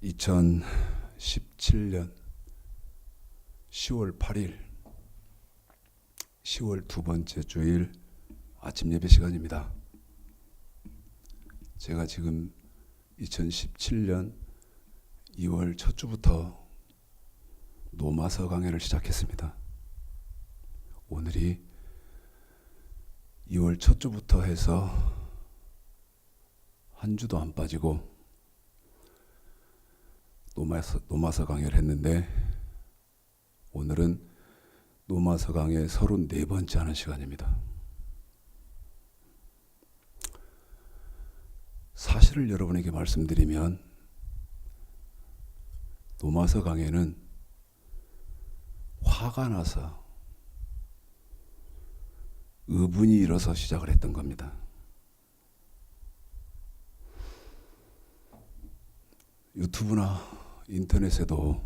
2017년 10월 8일 10월 두 번째 주일 아침 예배 시간입니다. 제가 지금 2017년 2월 첫 주부터 노마서 강해를 시작했습니다. 오늘이 2월 첫 주부터 해서 한 주도 안 빠지고 노마서 강해를 했는데, 오늘은 노마서 강해 34번째 하는 시간입니다. 사실을 여러분에게 말씀드리면 노마서 강해는 화가 나서 의분이 일어서 시작을 했던 겁니다. 유튜브나 인터넷에도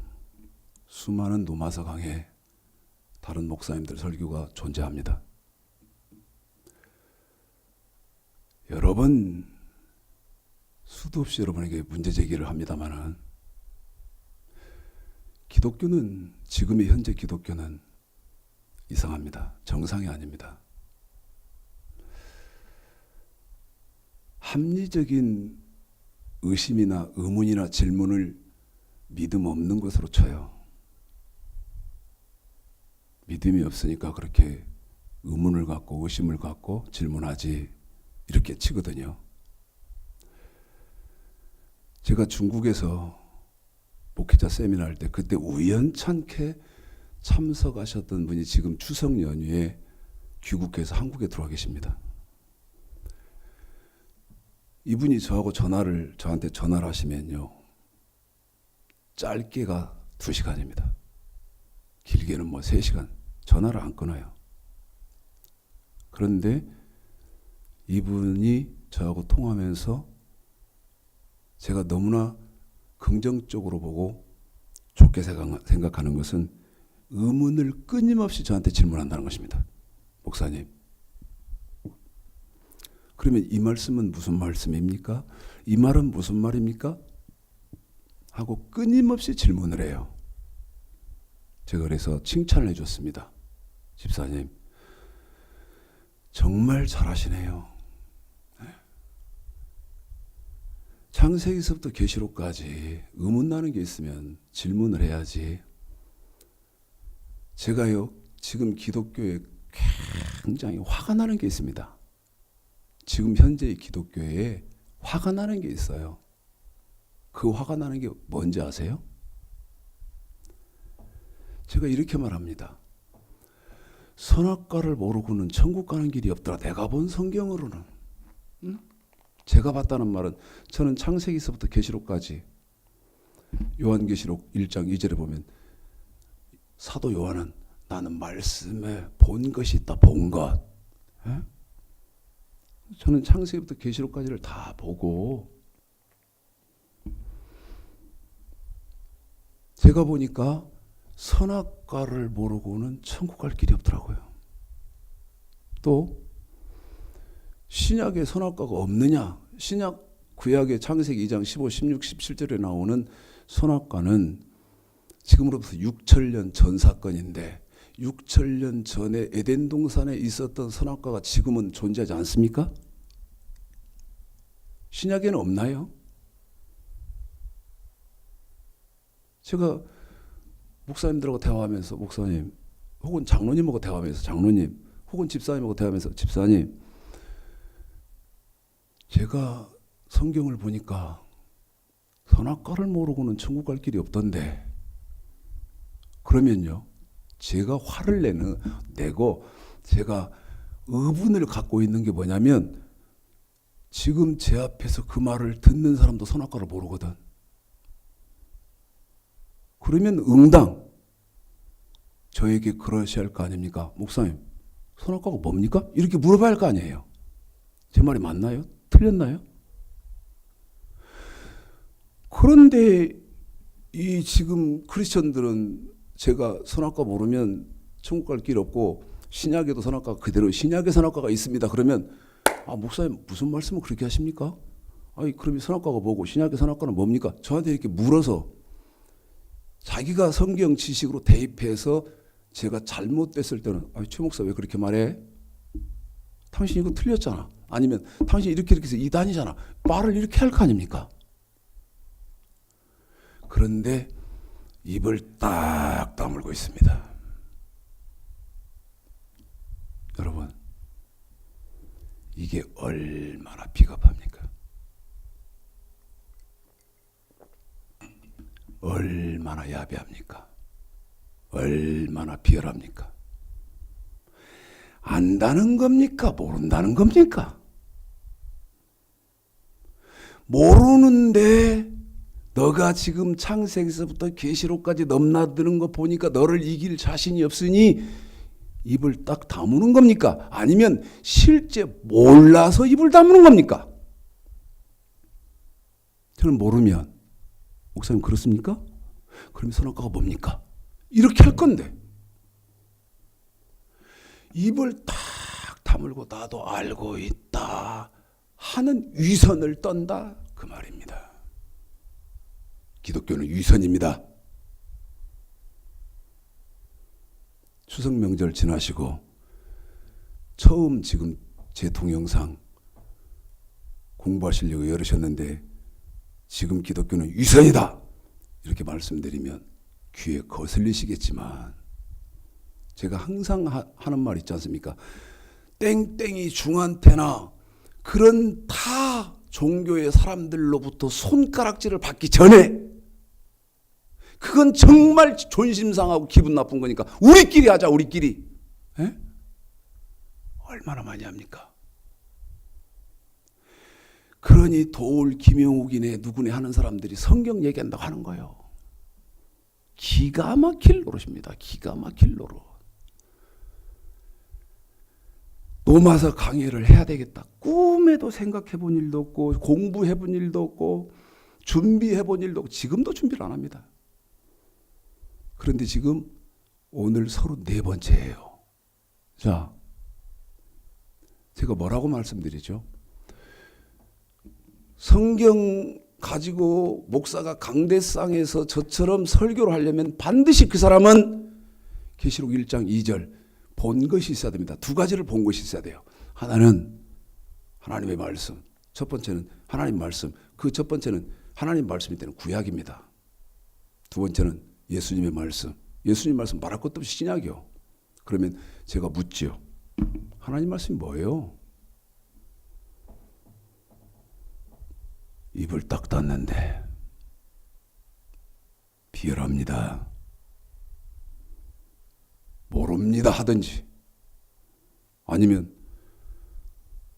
수많은 노마서 강해 다른 목사님들 설교가 존재합니다. 여러 번 수도 없이 여러분에게 문제 제기를 합니다만은, 기독교는, 지금의 현재 기독교는 이상합니다. 정상이 아닙니다. 합리적인 의심이나 의문이나 질문을 믿음 없는 것으로 쳐요. 믿음이 없으니까 그렇게 의문을 갖고 의심을 갖고 질문하지, 이렇게 치거든요. 제가 중국에서 목회자 세미나 할 때 그때 우연찮게 참석하셨던 분이 지금 추석 연휴에 귀국해서 한국에 들어와 계십니다. 이분이 저한테 전화를 하시면요, 짧게가 2시간입니다. 길게는 3시간. 전화를 안 끊어요. 그런데 이분이 저하고 통화하면서 제가 너무나 긍정적으로 보고 좋게 생각하는 것은 의문을 끊임없이 저한테 질문한다는 것입니다. 목사님, 그러면 이 말씀은 무슨 말씀입니까? 이 말은 무슨 말입니까? 하고 끊임없이 질문을 해요. 제가 그래서 칭찬을 해줬습니다. 집사님, 정말 잘하시네요. 창세기서부터 계시록까지 의문나는 게 있으면 질문을 해야지. 제가요, 지금 기독교에 굉장히 화가 나는 게 있습니다. 지금 현재의 기독교에 화가 나는 게 있어요. 그 화가 나는 게 뭔지 아세요? 제가 이렇게 말합니다. 선악과를 모르고는 천국 가는 길이 없더라. 내가 본 성경으로는. 응? 제가 봤다는 말은, 저는 창세기서부터 계시록까지, 요한계시록 1장 2절에 보면 사도 요한은 나는 말씀에 본 것이 있다. 본 것. 에? 저는 창세기부터 계시록까지를 다 보고, 제가 보니까 선악과를 모르고는 천국 갈 길이 없더라고요. 또 신약에 선악과가 없느냐? 신약 구약의 창세기 2장 15, 16, 17절에 나오는 선악과는 지금으로부터 6천년 전 사건인데, 6천년 전에 에덴 동산에 있었던 선악과가 지금은 존재하지 않습니까? 신약에는 없나요? 제가 목사님들하고 대화하면서, 목사님, 혹은 장로님하고 대화하면서, 장로님, 혹은 집사님하고 대화하면서, 집사님, 제가 성경을 보니까 선악과를 모르고는 천국 갈 길이 없던데, 그러면요, 제가 화를 내고 제가 의분을 갖고 있는 게 뭐냐면, 지금 제 앞에서 그 말을 듣는 사람도 선악과를 모르거든. 그러면 응당 저에게 그러셔야 할 거 아닙니까? 목사님, 선악과가 뭡니까? 이렇게 물어봐야 할 거 아니에요. 제 말이 맞나요? 틀렸나요? 그런데 이 지금 크리스천들은 제가 선악과 모르면 천국 갈 길 없고, 신약에도 선악과가 그대로, 신약에 선악과가 있습니다. 그러면 목사님 무슨 말씀을 그렇게 하십니까? 아니 그러면 선악과가 뭐고 신약의 선악과는 뭡니까? 저한테 이렇게 물어서 자기가 성경 지식으로 대입해서 제가 잘못됐을 때는 최 목사 왜 그렇게 말해? 당신 이거 틀렸잖아. 아니면 당신 이렇게 해서 이단이잖아. 말을 이렇게 할 거 아닙니까? 그런데 입을 딱 다물고 있습니다. 여러분, 이게 얼마나 비겁합니까? 얼마나 야비합니까? 얼마나 비열합니까? 안다는 겁니까? 모른다는 겁니까? 모르는데 너가 지금 창세기서부터 계시록까지 넘나드는 거 보니까 너를 이길 자신이 없으니 입을 딱 다무는 겁니까? 아니면 실제 몰라서 입을 다무는 겁니까? 저는 모르면 목사님 그렇습니까? 그러면 선악과가 뭡니까? 이렇게 할 건데 입을 딱 다물고 나도 알고 있다 하는 위선을 떤다 그 말입니다. 기독교는 위선입니다. 추석 명절 지나시고 처음 지금 제 동영상 공부하시려고 열으셨는데 지금 기독교는 위선이다 이렇게 말씀드리면 귀에 거슬리시겠지만 제가 항상 하는 말 있지 않습니까? 땡땡이 중한테나 그런 타 종교의 사람들로부터 손가락질을 받기 전에 그건 정말 존심 상하고 기분 나쁜 거니까 우리끼리 하자 우리끼리. 에? 얼마나 많이 합니까? 그러니 도울 김영욱이네 누구네 하는 사람들이 성경 얘기한다고 하는 거예요. 기가 막힐 노릇입니다. 기가 막힐 노릇. 노마서 강의를 해야 되겠다. 꿈에도 생각해 본 일도 없고 공부해 본 일도 없고 준비해 본 일도 없고 지금도 준비를 안 합니다. 그런데 지금 오늘 34번째예요. 자, 제가 뭐라고 말씀드리죠? 성경 가지고 목사가 강대상에서 저처럼 설교를 하려면 반드시 그 사람은 계시록 1장 2절 본 것이 있어야 됩니다. 두 가지를 본 것이 있어야 돼요. 하나는 하나님의 말씀, 첫 번째는 하나님 말씀, 그 첫 번째는 하나님 말씀일 때는 구약입니다. 두 번째는 예수님의 말씀, 예수님 말씀 말할 것도 없이 신약이요. 그러면 제가 묻지요. 하나님 말씀이 뭐예요? 입을 딱 닫는데 비열합니다. 모릅니다 하든지 아니면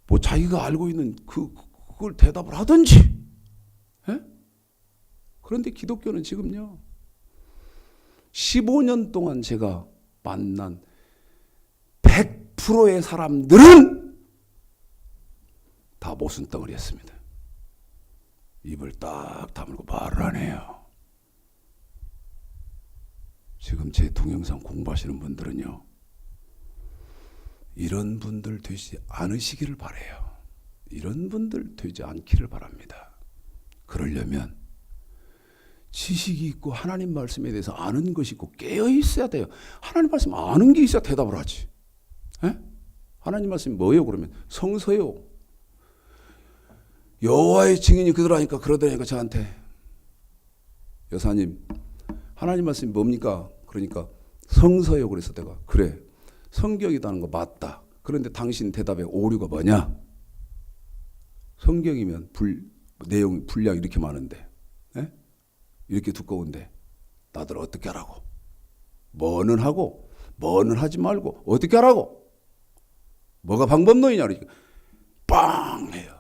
뭐 자기가 알고 있는 그걸 대답을 하든지. 에? 그런데 기독교는 지금요 15년 동안 제가 만난 100%의 사람들은 다 모순덩어리였습니다. 입을 딱 다물고 말을 안 해요. 지금 제 동영상 공부하시는 분들은요 이런 분들 되지 않으시기를 바라요. 이런 분들 되지 않기를 바랍니다. 그러려면 지식이 있고 하나님 말씀에 대해서 아는 것이 있고 깨어 있어야 돼요. 하나님 말씀 아는 게 있어야 대답을 하지. 에? 하나님 말씀이 뭐예요? 그러면 성서요. 여호와의 증인이 그러라니까 그러더라니까 저한테 여사님 하나님 말씀이 뭡니까? 그러니까 성서요. 그래서 내가 그래 성경이라는 거 맞다. 그런데 당신 대답의 오류가 뭐냐? 성경이면 내용 분량 이렇게 많은데 에? 이렇게 두꺼운데 나들 어떻게 하라고? 뭐는 하고 뭐는 하지 말고 어떻게 하라고? 뭐가 방법론이냐 그러니까 빵 해요.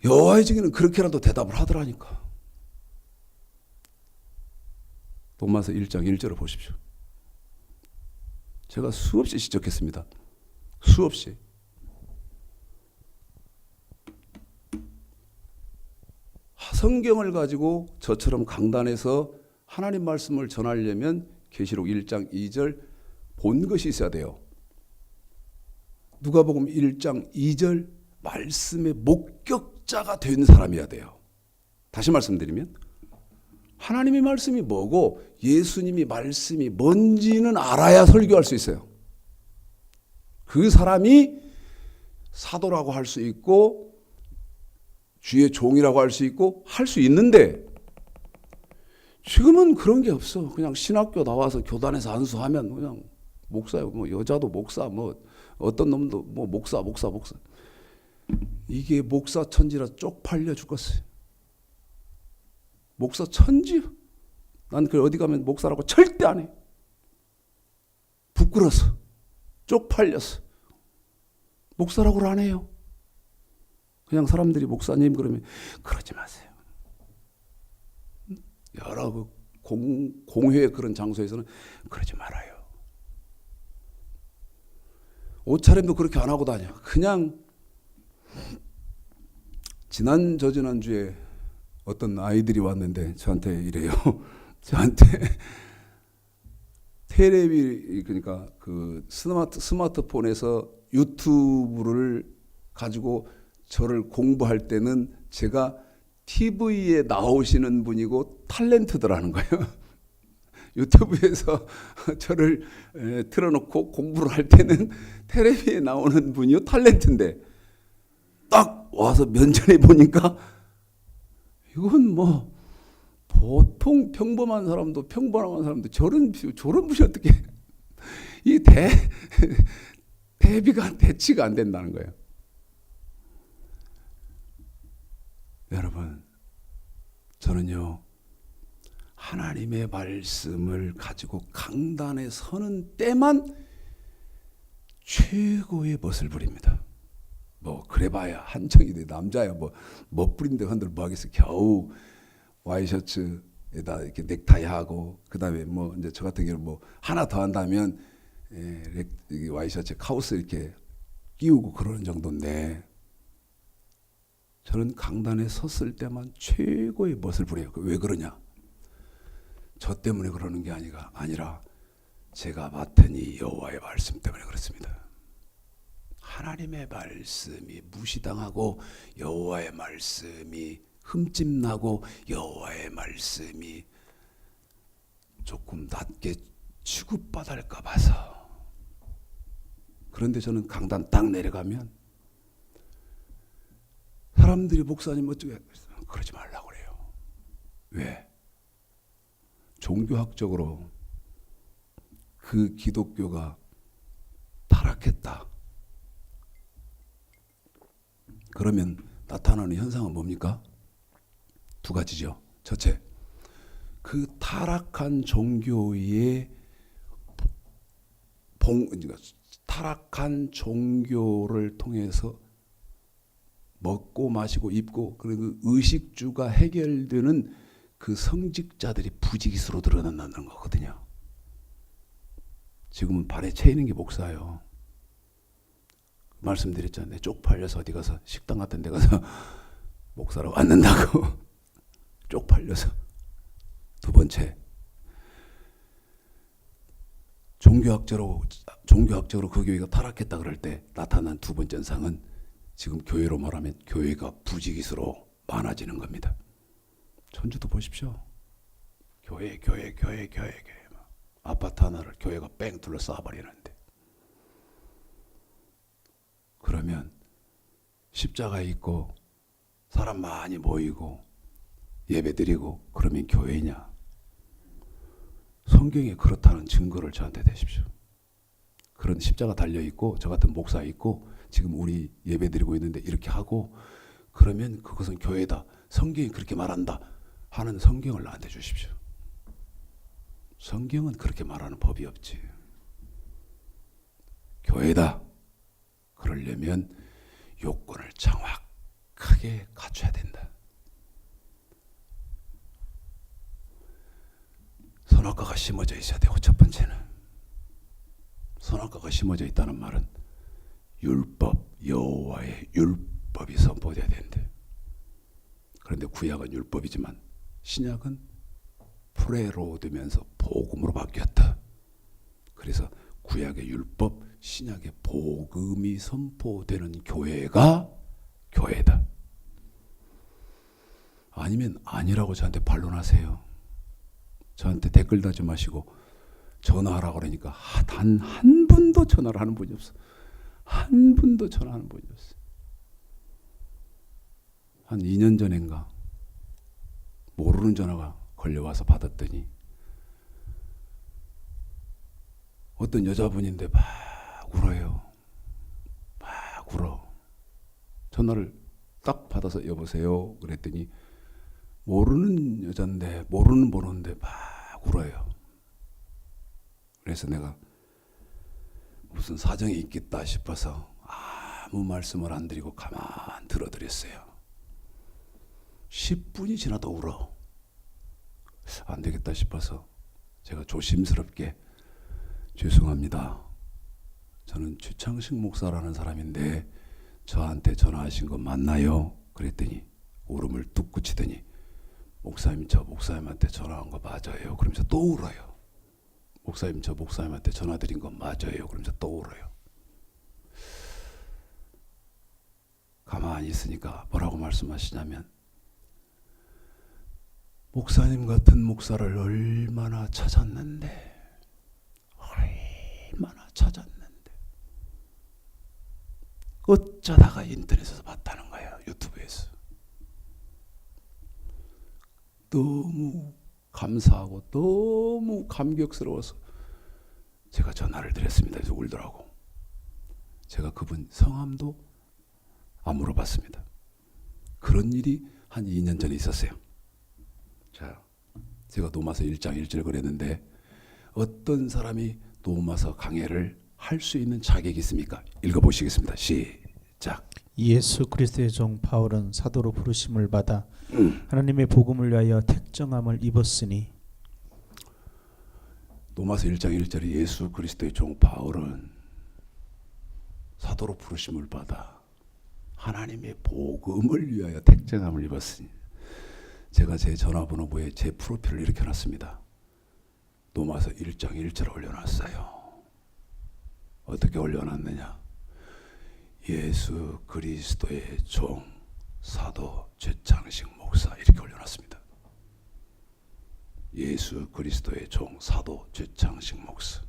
여호와의 증인은 그렇게라도 대답을 하더라니까. 로마서 1장 1절을 보십시오. 제가 수없이 지적했습니다. 수없이. 성경을 가지고 저처럼 강단에서 하나님 말씀을 전하려면 계시록 1장 2절 본 것이 있어야 돼요. 누가복음 1장 2절 말씀의 목격자가 된 사람이어야 돼요. 다시 말씀드리면 하나님의 말씀이 뭐고 예수님이 말씀이 뭔지는 알아야 설교할 수 있어요. 그 사람이 사도라고 할 수 있고 주의 종이라고 할 수 있고 할 수 있는데 지금은 그런 게 없어. 그냥 신학교 나와서 교단에서 안수하면 그냥 목사요. 뭐 여자도 목사, 뭐 어떤 놈도 뭐 목사. 이게 목사 천지라 쪽팔려 죽겠어요. 목사 천지? 난 그 어디 가면 목사라고 절대 안 해. 부끄러서, 쪽팔려서 목사라고를 안 해요. 그냥 사람들이 목사님 그러면 그러지 마세요. 여러 그 공회 그런 장소에서는 그러지 말아요. 옷차림도 그렇게 안 하고 다녀. 그냥 저지난주에 어떤 아이들이 왔는데 저한테 이래요. 저한테 테레비 그러니까 그 스마트폰에서 유튜브를 가지고 저를 공부할 때는 제가 TV에 나오시는 분이고 탤런트더라는 거예요. 유튜브에서 저를 틀어놓고 공부를 할 때는 텔레비에 나오는 분이요 탤런트인데 딱 와서 면전에 보니까 이건 뭐 보통 평범한 사람도 저런 분이 어떻게 이 대비가 대치가 안 된다는 거예요. 여러분, 저는요 하나님의 말씀을 가지고 강단에 서는 때만 최고의 멋을 부립니다. 뭐 그래봐야 한청이 돼 남자야 뭐 멋부린데 흔들 뭐 하겠어. 겨우 와이셔츠에다 이렇게 넥타이 하고 그다음에 뭐 이제 저 같은 경우 뭐 하나 더 한다면 와이셔츠 카우스 이렇게 끼우고 그러는 정도인데 저는 강단에 섰을 때만 최고의 멋을 부려요. 왜 그러냐? 저 때문에 그러는 게 아니라 제가 맡은 이 여호와의 말씀 때문에 그렇습니다. 하나님의 말씀이 무시당하고 여호와의 말씀이 흠집나고 여호와의 말씀이 조금 낮게 취급받을까 봐서. 그런데 저는 강단 딱 내려가면 사람들이 목사님 어쩌게 그러지 말라고 그래요. 왜? 종교학적으로 그 기독교가 타락했다. 그러면 나타나는 현상은 뭡니까? 두 가지죠. 첫째, 그 타락한 종교의 타락한 종교를 통해서 먹고 마시고 입고 그리고 의식주가 해결되는 그 성직자들이 부지기수로 드러난다는 거거든요. 지금은 발에 채이는 게 목사예요. 말씀드렸잖아요. 쪽팔려서 어디 가서 식당 같은 데 가서 목사라고 앉는다고. 쪽팔려서. 두 번째, 종교학적으로 그 교회가 타락했다 그럴 때 나타난 두 번째 현상은 지금 교회로 말하면 교회가 부지기수로 많아지는 겁니다. 전주도 보십시오. 교회. 아파트 하나를 교회가 뺑 둘러싸버리는데. 그러면 십자가 있고 사람 많이 모이고 예배드리고 그러면 교회냐? 성경에 그렇다는 증거를 저한테 대십시오. 그런 십자가 달려있고 저 같은 목사 있고 지금 우리 예배드리고 있는데 이렇게 하고 그러면 그것은 교회다. 성경이 그렇게 말한다 하는 성경을 나한테 주십시오. 성경은 그렇게 말하는 법이 없지. 교회다. 그러려면 요건을 정확하게 갖춰야 된다. 선악과가 심어져 있어야 되고 첫 번째는 선악과가 심어져 있다는 말은 율법, 여호와의 율법이 선포돼야 되는데 그런데 구약은 율법이지만 신약은 프레로 되면서 복음으로 바뀌었다. 그래서 구약의 율법, 신약의 복음이 선포되는 교회가 교회다. 아니면 아니라고 저한테 반론하세요. 저한테 댓글 다지 마시고 전화하라고 그러니까 단 한 분도 전화를 하는 분이 없어. 한 분도 전화하는 분이 없어. 한 2년 전인가 모르는 전화가 걸려와서 받았더니 어떤 여자분인데 막 울어요. 막 울어. 전화를 딱 받아서 여보세요 그랬더니 모르는 여잔데 모르는 번호인데 막 울어요. 그래서 내가 무슨 사정이 있겠다 싶어서 아무 말씀을 안 드리고 가만 들어드렸어요. 10분이 지나도 울어. 안 되겠다 싶어서 제가 조심스럽게 죄송합니다. 저는 최창식 목사라는 사람인데 저한테 전화하신 거 맞나요? 그랬더니 울음을 뚝 그치더니 목사님 저 목사님한테 전화한 거 맞아요. 그러면서 또 울어요. 목사님 저 목사님한테 전화드린 거 맞아요. 그러면서 또 울어요. 가만히 있으니까 뭐라고 말씀하시냐면 목사님 같은 목사를 얼마나 찾았는데 어쩌다가 인터넷에서 봤다는 거예요. 유튜브에서. 너무 감사하고 너무 감격스러워서 제가 전화를 드렸습니다. 그래서 울더라고. 제가 그분 성함도 안 물어봤습니다. 그런 일이 한 2년 전에 있었어요. 자, 제가 노마서 1장 1절 그랬는데 어떤 사람이 노마서 강해를 할 수 있는 자격이 있습니까? 읽어보시겠습니다. 시작. 예수 그리스도의 종 바울은 사도로 부르심을 받아 하나님의 복음을 위하여 택정함을 입었으니. 노마서 1장 1절에 예수 그리스도의 종 바울은 사도로 부르심을 받아 하나님의 복음을 위하여 택정함을 입었으니. 제가 제 전화번호부에 제 프로필을 이렇게 놨습니다. 노마서 1장 1절 올려놨어요. 어떻게 올려놨느냐? 예수 그리스도의 종 사도 최창식 목사 이렇게 올려놨습니다. 예수 그리스도의 종 사도 최창식 목사.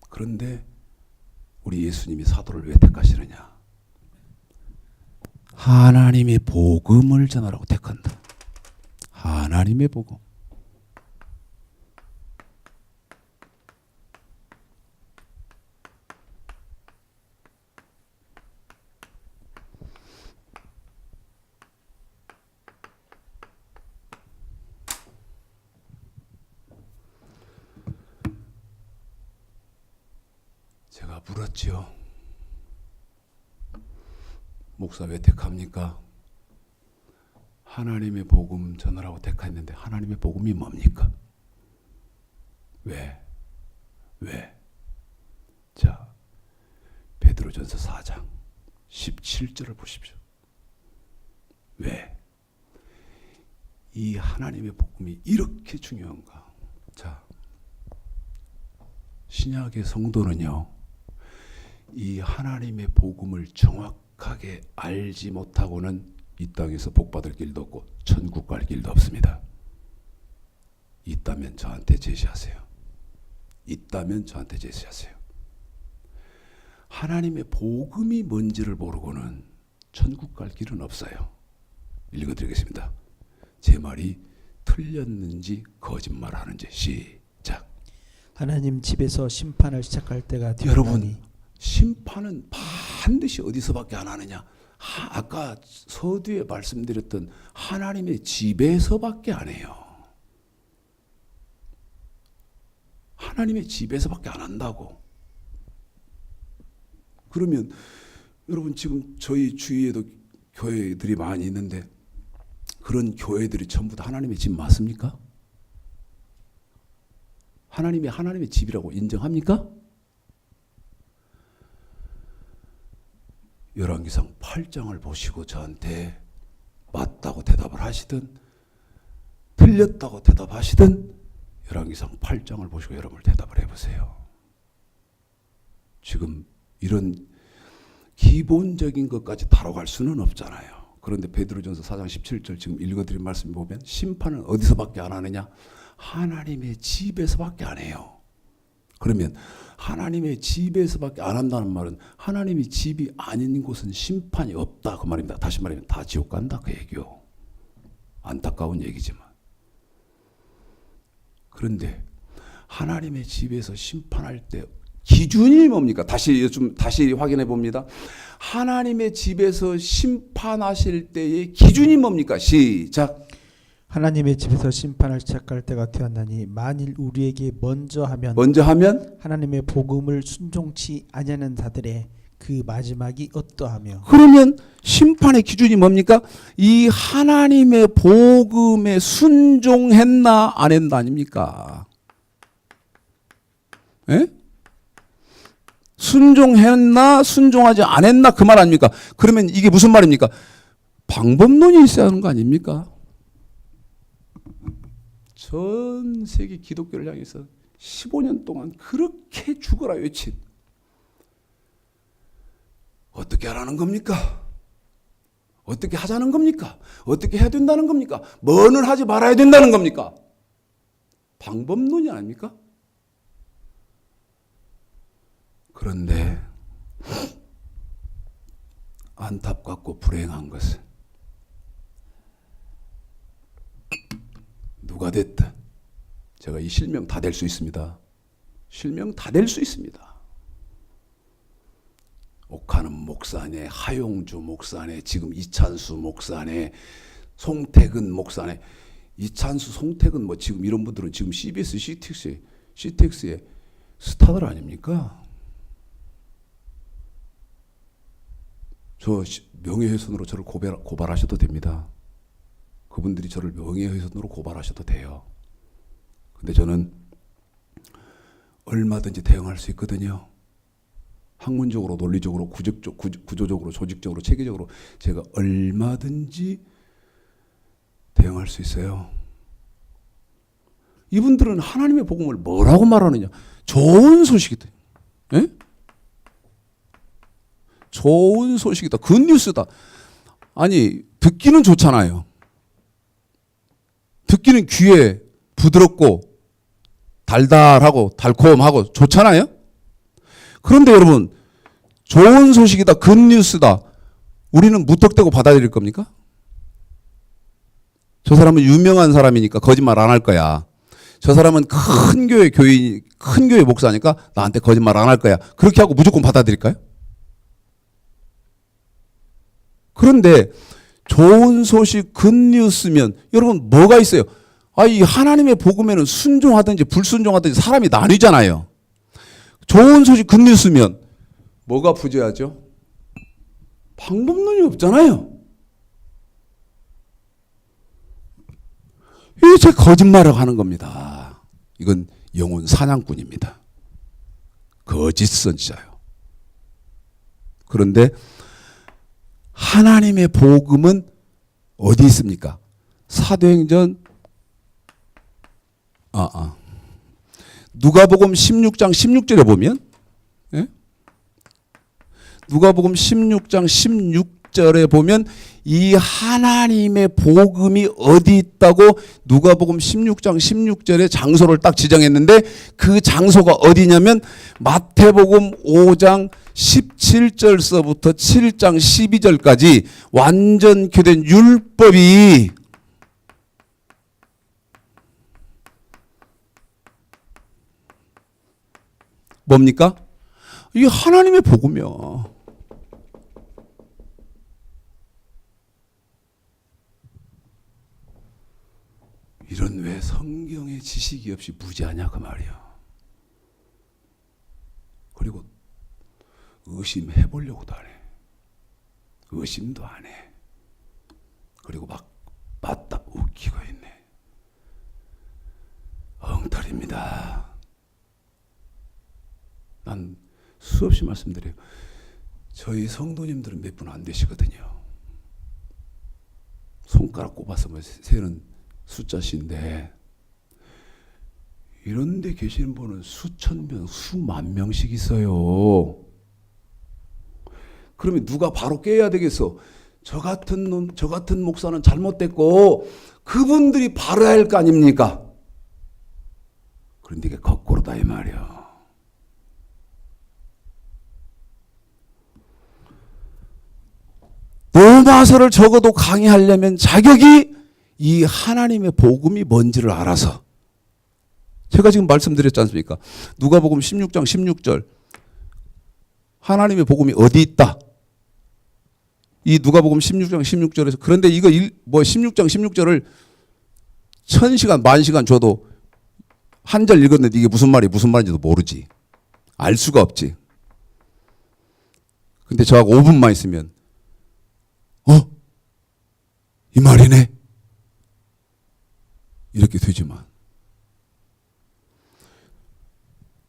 그런데 우리 예수님이 사도를 왜 택하시느냐? 하나님의 복음을 전하라고 택한다. 하나님의 복음. 제가 물었지요. 목사 왜 택합니까? 하나님의 복음 전하라고 택했는데 하나님의 복음이 뭡니까? 왜? 자, 베드로전서 4장 17절을 보십시오. 왜? 이 하나님의 복음이 이렇게 중요한가? 자, 신약의 성도는요, 이 하나님의 복음을 정확하게 알지 못하고는 이 땅에서 복받을 길도 없고 천국 갈 길도 없습니다. 있다면 저한테 제시하세요. 있다면 저한테 제시하세요. 하나님의 복음이 뭔지를 모르고는 천국 갈 길은 없어요. 읽어드리겠습니다. 제 말이 틀렸는지 거짓말하는지 시작. 하나님 집에서 심판을 시작할 때가 되었나니. 여러분, 심판은 반드시 어디서밖에 안 하느냐? 아까 서두에 말씀드렸던 하나님의 집에서밖에 안 해요. 하나님의 집에서밖에 안 한다고. 그러면 여러분 지금 저희 주위에도 교회들이 많이 있는데 그런 교회들이 전부 다 하나님의 집 맞습니까? 하나님의 집이라고 인정합니까? 열왕기상 8장을 보시고 저한테 맞다고 대답을 하시든 틀렸다고 대답하시든 열왕기상 8장을 보시고 여러분 대답을 해보세요. 지금 이런 기본적인 것까지 다뤄갈 수는 없잖아요. 그런데 베드로전서 4장 17절 지금 읽어드린 말씀 보면 심판은 어디서밖에 안 하느냐? 하나님의 집에서밖에 안 해요. 그러면 하나님의 집에서밖에 안 한다는 말은 하나님이 집이 아닌 곳은 심판이 없다 그 말입니다. 다시 말하면 다 지옥 간다 그 얘기요. 안타까운 얘기지만. 그런데 하나님의 집에서 심판할 때 기준이 뭡니까? 다시 확인해 봅니다. 하나님의 집에서 심판하실 때의 기준이 뭡니까? 시작. 하나님의 집에서 심판을 시작할 때가 되었나니 만일 우리에게 먼저 하면 하나님의 복음을 순종치 아니하는 자들의 그 마지막이 어떠하며. 그러면 심판의 기준이 뭡니까? 이 하나님의 복음에 순종했나 안 했나 아닙니까? 예? 순종했나 순종하지 않았나 그 말 아닙니까? 그러면 이게 무슨 말입니까? 방법론이 있어야 하는 거 아닙니까? 전 세계 기독교를 향해서 15년 동안 그렇게 죽어라 외친 어떻게 하라는 겁니까? 어떻게 하자는 겁니까? 어떻게 해야 된다는 겁니까? 뭐는 하지 말아야 된다는 겁니까? 방법론이 아닙니까? 그런데 안타깝고 불행한 것은 누가 됐든 제가 이 실명 다 될 수 있습니다. 실명 다 될 수 있습니다. 옥하는 목사네, 하용주 목사네, 지금 이찬수 목사네, 송태근 목사네. 이찬수, 송태근 뭐 지금 이런 분들은 지금 CBS, CTX의 스타들 아닙니까? 저 명예훼손으로 저를 고발하셔도 됩니다. 그분들이 저를 명예훼손으로 고발하셔도 돼요. 근데 저는 얼마든지 대응할 수 있거든요. 학문적으로, 논리적으로, 구조적으로, 조직적으로, 체계적으로 제가 얼마든지 대응할 수 있어요. 이분들은 하나님의 복음을 뭐라고 말하느냐? 좋은 소식이다. 예? 좋은 소식이다. 굿뉴스다. 아니 듣기는 좋잖아요. 듣기는 귀에 부드럽고 달달하고 달콤하고 좋잖아요. 그런데 여러분 좋은 소식이다. 굿뉴스다. 우리는 무턱대고 받아들일 겁니까? 저 사람은 유명한 사람이니까 거짓말 안 할 거야. 저 사람은 큰 교회 교인, 큰 교회 목사니까 나한테 거짓말 안 할 거야. 그렇게 하고 무조건 받아들일까요? 그런데 좋은 소식 굿뉴스면 여러분 뭐가 있어요? 이 하나님의 복음에는 순종하든지 불순종하든지 사람이 나뉘잖아요. 좋은 소식 굿뉴스면 뭐가 부재하죠? 방법론이 없잖아요. 이게 제 거짓말을 하는 겁니다. 이건 영혼 사냥꾼입니다. 거짓 선지자요. 그런데 하나님의 복음은 어디 있습니까? 사도행전 누가복음 16장 16절에 보면 누가복음 16장 16절에 보면 이 하나님의 복음이 어디 있다고 누가복음 16장 16절에 장소를 딱 지정했는데 그 장소가 어디냐면 마태복음 5장 17절서부터 7장 12절까지 완전케된 율법이 뭡니까? 이게 하나님의 복음이야. 이런 왜 성경의 지식이 없이 무지하냐 그 말이야. 그리고 의심해보려고도 안 해. 의심도 안 해. 그리고 막 맞다 웃기고 있네. 엉터리입니다. 난 수없이 말씀드려요. 저희 성도님들은 몇 분 안 되시거든요. 손가락 꼽아서 세는 숫자신데 이런 데 계시는 분은 수천 명, 수만 명씩 있어요. 그러면 누가 바로 깨야 되겠어? 저 같은 놈, 저 같은 목사는 잘못됐고 그분들이 바로 할 거 아닙니까? 그런데 이게 거꾸로다 이 말이야. 로마서를 적어도 강의하려면 자격이 이 하나님의 복음이 뭔지를 알아서, 제가 지금 말씀드렸지 않습니까? 누가복음 16장 16절 하나님의 복음이 어디 있다? 이 누가복음 16장 16절에서, 그런데 이거 16장 16절을 1000시간 만시간 줘도 한 절 읽었는데 이게 무슨 말인지도 모르지. 알 수가 없지. 근데 저하고 5분만 있으면 이 말이네 이렇게 되지만,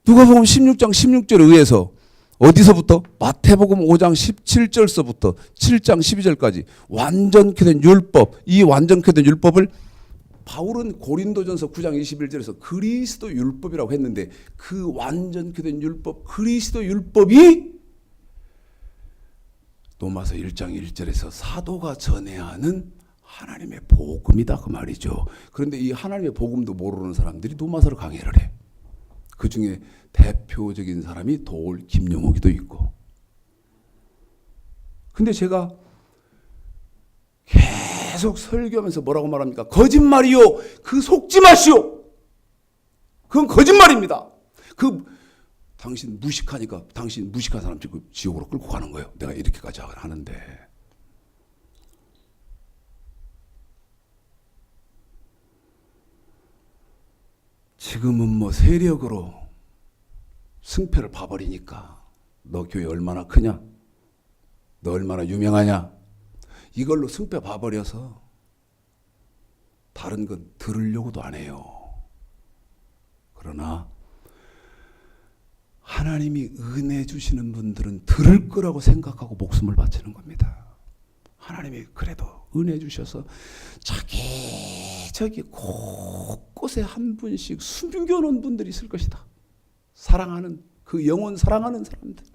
누가복음 16장 16절에 의해서 어디서부터? 마태복음 5장 17절서부터 7장 12절까지 완전케 된 율법, 이 완전케 된 율법을 바울은 고린도전서 9장 21절에서 그리스도 율법이라고 했는데, 그 완전케 된 율법, 그리스도 율법이 로마서 1장 1절에서 사도가 전해야 하는 하나님의 복음이다 그 말이죠. 그런데 이 하나님의 복음도 모르는 사람들이 로마서를 강의를 해. 그 중에 대표적인 사람이 도올 김용옥이도 있고. 근데 제가 계속 설교하면서 뭐라고 말합니까? 거짓말이요. 그 속지 마시오. 그건 거짓말입니다. 당신 무식하니까 당신 무식한 사람 지옥으로 끌고 가는 거예요. 내가 이렇게까지 하는데. 지금은 뭐 세력으로 승패를 봐버리니까 너 교회 얼마나 크냐? 너 얼마나 유명하냐? 이걸로 승패 봐버려서 다른 건 들으려고도 안 해요. 그러나 하나님이 은혜 주시는 분들은 들을 거라고 생각하고 목숨을 바치는 겁니다. 하나님이 그래도 은혜 주셔서 저기 곳곳에 한 분씩 숨겨놓은 분들이 있을 것이다. 사랑하는, 그 영혼 사랑하는 사람들.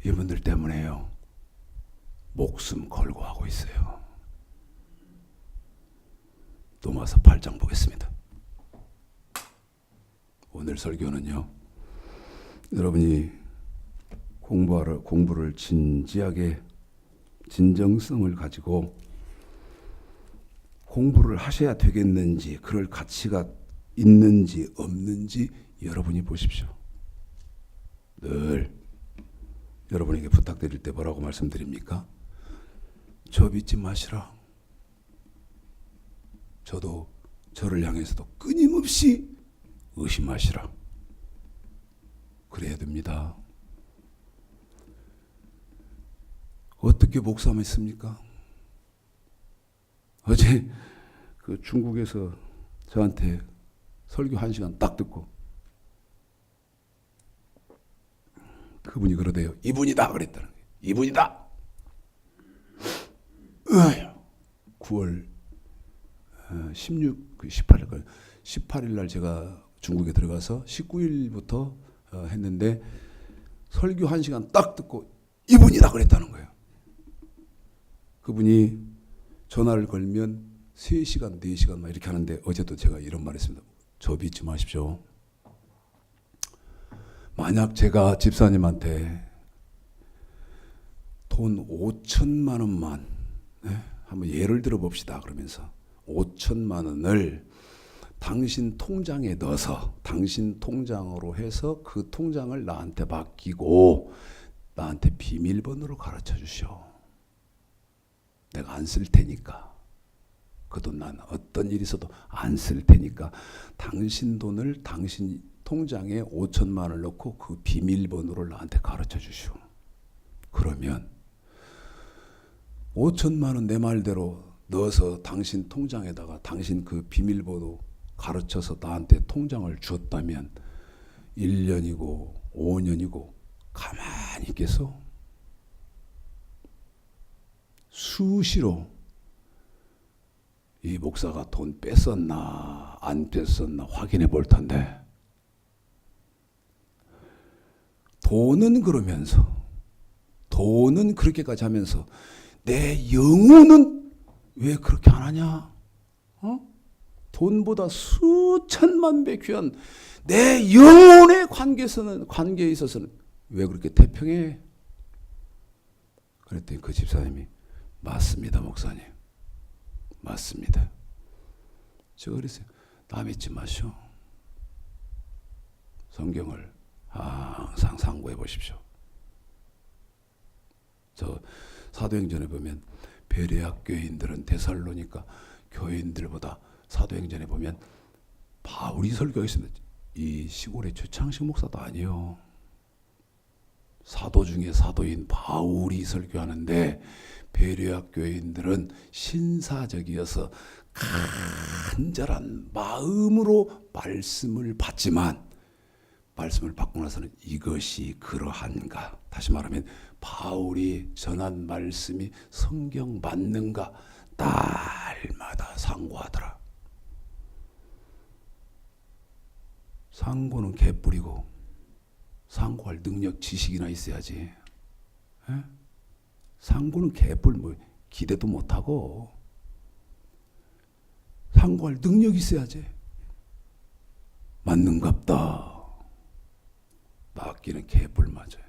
이분들 때문에요. 목숨 걸고 하고 있어요. 로마서 8장 보겠습니다. 오늘 설교는요, 여러분이 공부를 진지하게 진정성을 가지고 공부를 하셔야 되겠는지, 그럴 가치가 있는지 없는지 여러분이 보십시오. 늘 여러분에게 부탁드릴 때 뭐라고 말씀드립니까? 저 믿지 마시라. 저도 저를 향해서도 끊임없이 의심하시라. 그래야 됩니다. 어떻게 목사했습니까? 어제 그 중국에서 저한테 설교 1시간 딱 듣고 그분이 그러대요. 이분이다 그랬다는 거예요. 이분이다. 9월 18일 날 제가 중국에 들어가서 19일부터 했는데 설교 1시간 딱 듣고 이분이다 그랬다는 거예요. 그분이 전화를 걸면 3시간, 4시간 막 이렇게 하는데 어제도 제가 이런 말 했습니다. 저 믿지 마십시오. 만약 제가 집사님한테 돈 5천만 원만, 한번 예를 들어 봅시다. 그러면서 5천만 원을 당신 통장에 넣어서 당신 통장으로 해서 그 통장을 나한테 맡기고 나한테 비밀번호를 가르쳐 주시오. 내가 안 쓸 테니까. 그 돈 난 어떤 일이 있어도 안 쓸 테니까 당신 돈을 당신 통장에 5천만 원을 넣고 그 비밀번호를 나한테 가르쳐 주시오. 그러면 5천만 원 내 말대로 넣어서 당신 통장에다가 당신 그 비밀번호 가르쳐서 나한테 통장을 주었다면 1년이고 5년이고 가만히 있겠어? 수시로 이 목사가 돈 뺐었나 안 뺐었나 확인해 볼 텐데. 돈은 그러면서, 돈은 그렇게까지 하면서 내 영혼은 왜 그렇게 안 하냐? 돈보다 수천만 배 귀한 내 영혼의 관계에 있어서는 왜 그렇게 태평해? 그랬더니 그 집사님이 맞습니다, 목사님. 맞습니다. 제가 그랬어요. 나 믿지 마시오. 성경을 항상 상고해 보십시오. 저 사도행전에 보면 베레아 교인들은 데살로니가 교인들보다 사도행전에 보면 바울이 설교했습니다. 이 시골의 최창식 목사도 아니요. 사도 중에 사도인 바울이 설교하는데 베레아 교인들은 신사적이어서 간절한 마음으로 말씀을 받지만 말씀을 받고 나서는 이것이 그러한가? 다시 말하면 바울이 전한 말씀이 성경 맞는가? 날마다 상고하더라. 상고는 개뿔이고 상고할 능력, 지식이나 있어야지. 에? 상고는 개뿔, 뭐 기대도 못하고 상고할 능력이 있어야지. 맞는갑다. 맡기는 개뿔 맞아요.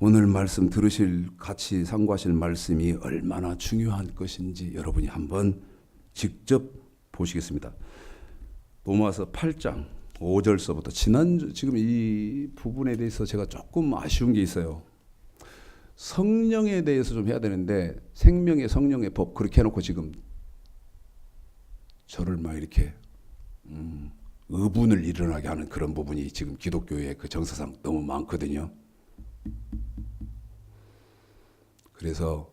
오늘 말씀 들으실, 같이 상고하실 말씀이 얼마나 중요한 것인지 여러분이 한번 직접 보시겠습니다. 로마서 8장 5절서부터 지금 이 부분에 대해서 제가 조금 아쉬운 게 있어요. 성령에 대해서 좀 해야 되는데 생명의 성령의 법 그렇게 해놓고 지금 저를 막 이렇게 의분을 일어나게 하는 그런 부분이 지금 기독교의 그 정서상 너무 많거든요. 그래서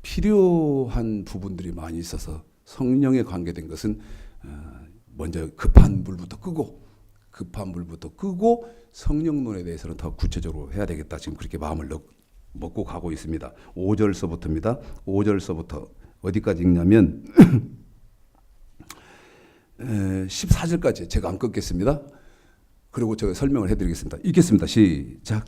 필요한 부분들이 많이 있어서 성령에 관계된 것은 먼저 급한 불부터 끄고 성령론에 대해서는 더 구체적으로 해야 되겠다. 지금 그렇게 마음을 먹고 가고 있습니다. 5절서부터입니다. 5절서부터 어디까지 읽냐면 14절까지 제가 안 끊겠습니다. 그리고 제가 설명을 해드리겠습니다. 읽겠습니다. 시작.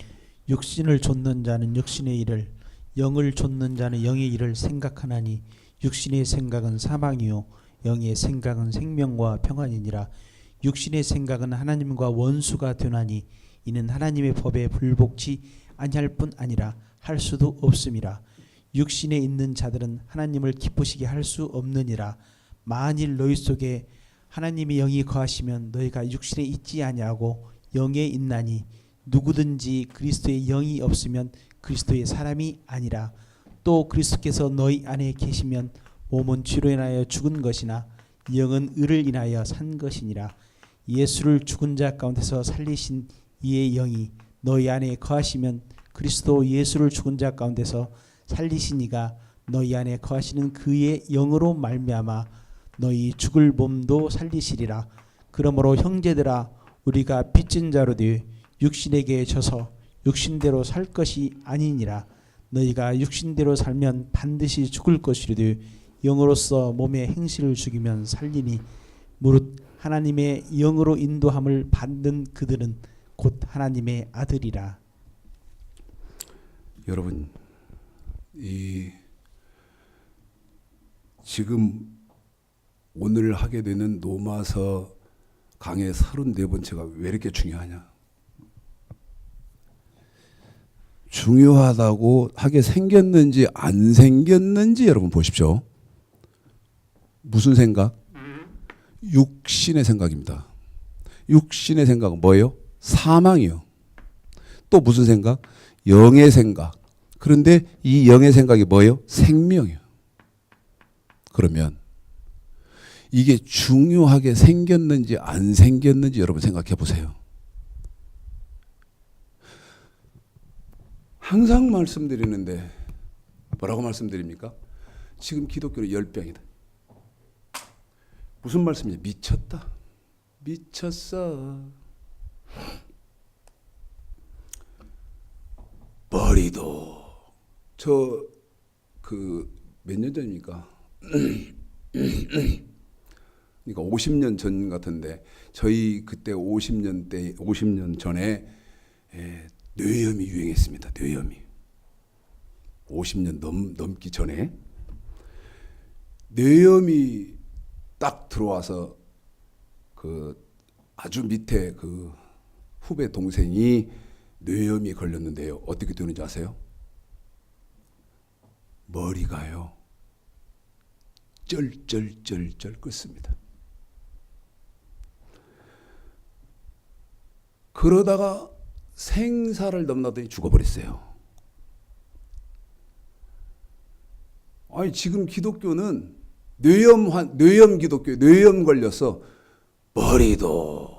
육신을 좇는 자는 육신의 일을, 영을 좇는 자는 영의 일을 생각하나니 육신의 생각은 사망이요 영의 생각은 생명과 평안이니라. 육신의 생각은 하나님과 원수가 되나니 이는 하나님의 법에 불복치 아니할 뿐 아니라 할 수도 없음이라. 육신에 있는 자들은 하나님을 기쁘시게 할 수 없느니라. 만일 너희 속에 하나님의 영이 거하시면 너희가 육신에 있지 아니하고 영에 있나니 누구든지 그리스도의 영이 없으면 그리스도의 사람이 아니라. 또 그리스도께서 너희 안에 계시면 몸은 죄로 인하여 죽은 것이나 영은 의를 인하여 산 것이니라. 예수를 죽은 자 가운데서 살리신 이의 영이 너희 안에 거하시면 그리스도 예수를 죽은 자 가운데서 살리신 이가 너희 안에 거하시는 그의 영으로 말미암아 너희 죽을 몸도 살리시리라. 그러므로 형제들아 우리가 빚진 자로 되어 육신에게 져서 육신대로 살 것이 아니니라. 너희가 육신대로 살면 반드시 죽을 것이로되 영으로서 몸의 행실을 죽이면 살리니 무릇 하나님의 영으로 인도함을 받는 그들은 곧 하나님의 아들이라. 여러분, 지금 오늘 하게 되는 로마서 강의 34번째가 왜 이렇게 중요하냐? 중요하다고 하게 생겼는지 안 생겼는지 여러분 보십시오. 무슨 생각? 육신의 생각입니다. 육신의 생각은 뭐예요? 사망이요. 또 무슨 생각? 영의 생각. 그런데 이 영의 생각이 뭐예요? 생명이요. 그러면 이게 중요하게 생겼는지 안 생겼는지 여러분 생각해 보세요. 항상 말씀드리는데 뭐라고 말씀드립니까? 지금 기독교는 열병이다. 무슨 말씀이냐? 미쳤다. 미쳤어. 머리도 몇 년 전입니까? 그러니까 50년 전 같은데 저희 그때 50년 전에 뇌염이 유행했습니다. 뇌염이 50년 넘기 전에 뇌염이 딱 들어와서 그 아주 밑에 그 후배 동생이 뇌염이 걸렸는데요. 어떻게 되는지 아세요? 머리가요 쩔쩔쩔쩔 끓습니다. 그러다가 생사를 넘나더니 죽어버렸어요. 아니 지금 기독교는 뇌염 기독교, 뇌염 걸려서 머리도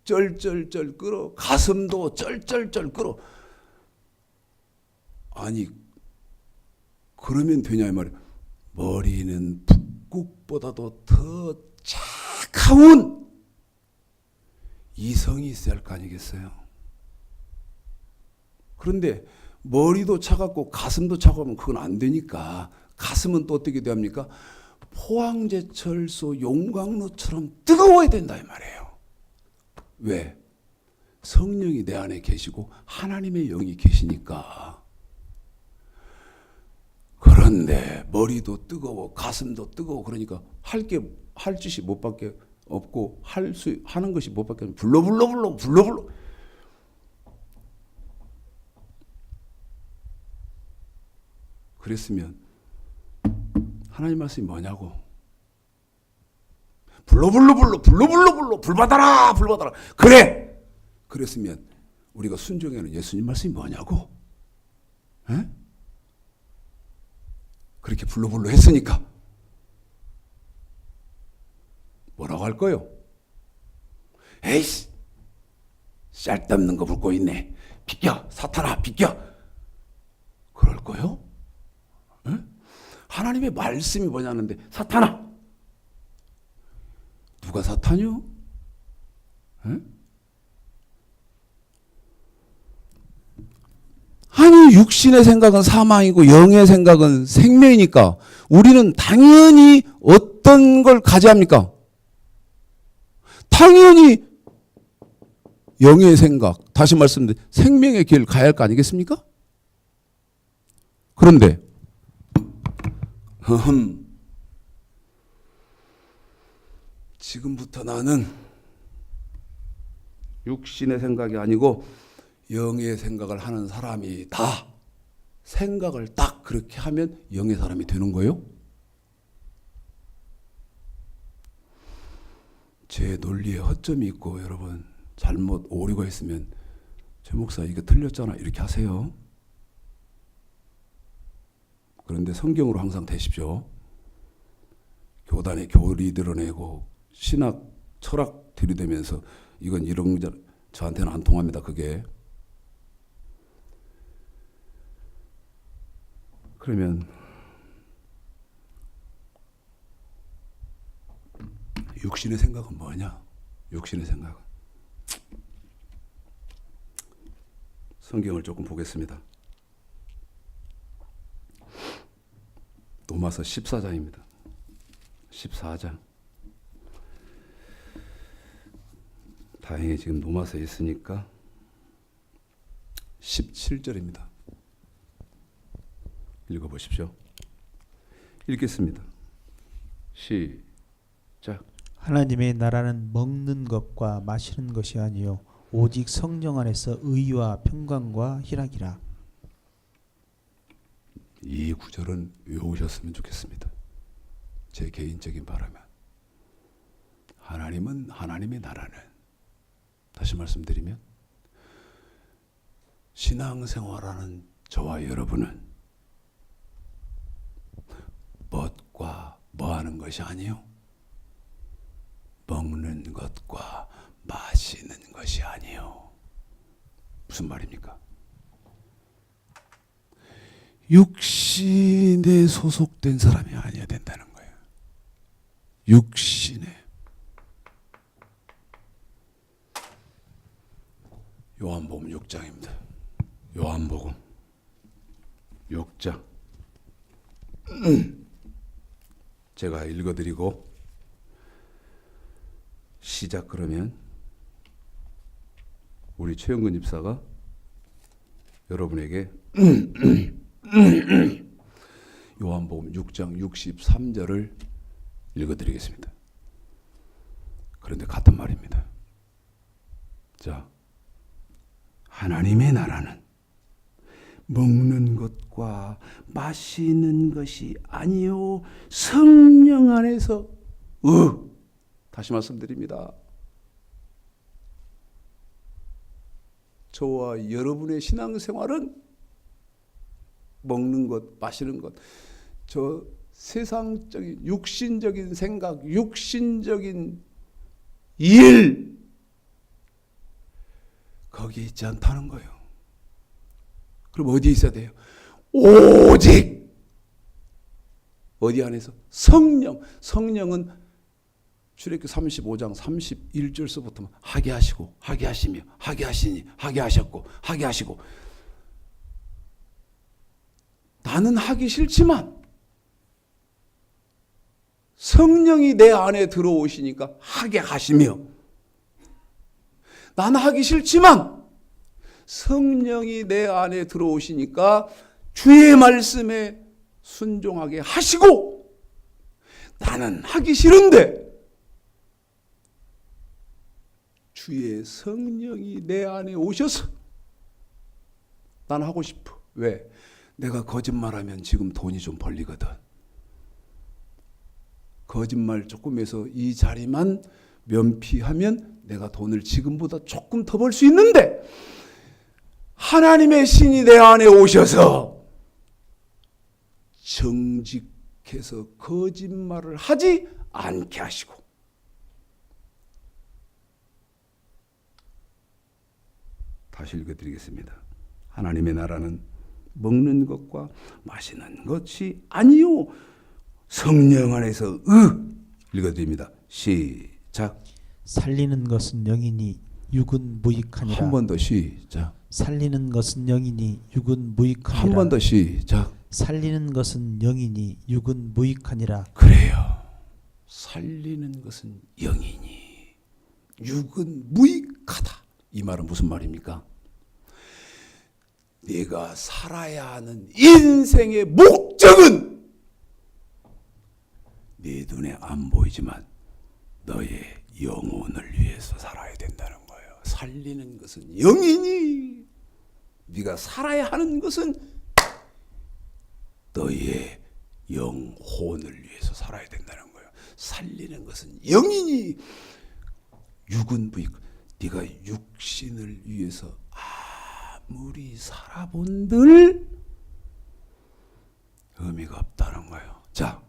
쩔쩔쩔 끓어, 가슴도 쩔쩔쩔 끓어. 아니 그러면 되냐 이 말이에요. 머리는 북극보다도 더 차가운 이성이 있어야 할 거 아니겠어요? 그런데 머리도 차갑고 가슴도 차가우면 그건 안 되니까 가슴은 또 어떻게 됩니까? 포항제철소 용광로처럼 뜨거워야 된다 이 말이에요. 왜? 성령이 내 안에 계시고 하나님의 영이 계시니까. 그런데 머리도 뜨거워 가슴도 뜨거워 그러니까 할 짓이 못 밖에 없고 하는 것이 못 밖에 없고 불러 그랬으면 하나님 말씀이 뭐냐고. 불러 불 받아라 그래. 그랬으면 우리가 순종해야 하는 예수님 말씀이 뭐냐고. 에? 그렇게 불러 했으니까 뭐라고 할 거요? 에이씨 쌀데없는 거 붓고 있네. 비켜 사탄아 비켜. 그럴 거요? 에? 하나님의 말씀이 뭐냐는데 사탄아. 누가 사탄이요? 에? 아니 육신의 생각은 사망이고 영의 생각은 생명이니까 우리는 당연히 어떤 걸 가져야 합니까? 당연히 영의 생각, 다시 말씀드린 생명의 길을 가야 할 거 아니겠습니까? 그런데 지금부터 나는 육신의 생각이 아니고 영의 생각을 하는 사람이다. 생각을 딱 그렇게 하면 영의 사람이 되는 거예요? 제 논리에 허점이 있고 여러분 잘못 오류가 있으면 제 목사 이거 틀렸잖아 이렇게 하세요. 그런데 성경으로 항상 되십시오. 교단의 교리 드러내고 신학 철학 들이대면서 이건 이런 저한테는 안 통합니다. 그게. 그러면 육신의 생각은 뭐냐? 육신의 생각은 성경을 조금 보겠습니다. 로마서 14장입니다. 14장. 다행히 지금 로마서에 있으니까 17절입니다. 읽어보십시오. 읽겠습니다. 시작. 하나님의 나라는 먹는 것과 마시는 것이 아니요 오직 성령 안에서 의와 평강과 희락이라. 이 구절은 외우셨으면 좋겠습니다. 제 개인적인 바람은 하나님은 하나님의 나라는 다시 말씀드리면 신앙생활하는 저와 여러분은 멋과 뭐하는 것이 아니요 먹는 것과 마시는 것이 아니요. 무슨 말입니까? 육신에 소속된 사람이 아니어야 된다는 거예요. 육신에. 요한복음 6장입니다. 요한복음 6장 제가 읽어드리고 시작. 그러면 우리 최영근 집사가 여러분에게 요한복음 6장 63절을 읽어드리겠습니다. 그런데 같은 말입니다. 자, 하나님의 나라는 먹는 것과 마시는 것이 아니요 성령 안에서 다시 말씀드립니다. 저와 여러분의 신앙생활은 먹는 것, 마시는 것, 저 세상적인 육신적인 생각, 육신적인 일 거기에 있지 않다는 거예요. 그럼 어디에 있어야 돼요? 오직 어디 안에서? 성령. 성령은 출애굽기 35장 31절서부터 하게 하시고 하게 하시며 하게 하시니 하게 하셨고 하게 하시고. 나는 하기 싫지만 성령이 내 안에 들어오시니까 하게 하시며, 나는 하기 싫지만 성령이 내 안에 들어오시니까 주의 말씀에 순종하게 하시고, 나는 하기 싫은데 주의 성령이 내 안에 오셔서 나는 하고 싶어. 왜? 내가 거짓말하면 지금 돈이 좀 벌리거든. 거짓말 조금 해서 이 자리만 면피하면 내가 돈을 지금보다 조금 더 벌 수 있는데, 하나님의 신이 내 안에 오셔서 정직해서 거짓말을 하지 않게 하시고, 다시 읽어드리겠습니다. 하나님의 나라는 먹는 것과 마시는 것이 아니요 성령 안에서 읽어드립니다. 시작. 살리는 것은 영이니 육은 무익하니라. 한 번 더 시작. 살리는 것은 영이니 육은 무익하니라. 한 번 더 시작. 살리는 것은 영이니 육은 무익하니라. 그래요. 살리는 것은 영이니 육은 무익하다. 이 말은 무슨 말입니까? 네가 살아야 하는 인생의 목적은 네 눈에 안 보이지만 너의 영혼을 위해서 살아야 된다는 거예요. 살리는 것은 영이니 네가 살아야 하는 것은 너의 영혼을 위해서 살아야 된다는 거예요. 살리는 것은 영이니 육은 무익. 네가 육신을 위해서 아무리 살아본들 의미가 없다는 거예요. 자,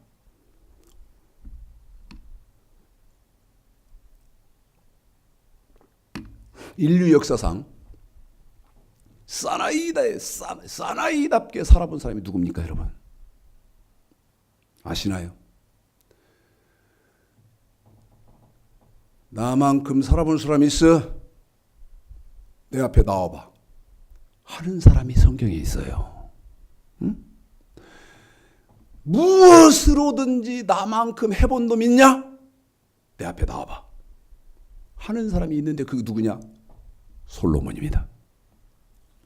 인류 역사상 사나이답게 살아본 사람이 누굽니까, 여러분? 아시나요? 나만큼 살아본 사람이 있어? 내 앞에 나와봐. 하는 사람이 성경에 있어요. 응? 무엇으로든지 나만큼 해본 놈 있냐? 내 앞에 나와봐. 하는 사람이 있는데 그게 누구냐? 솔로몬입니다.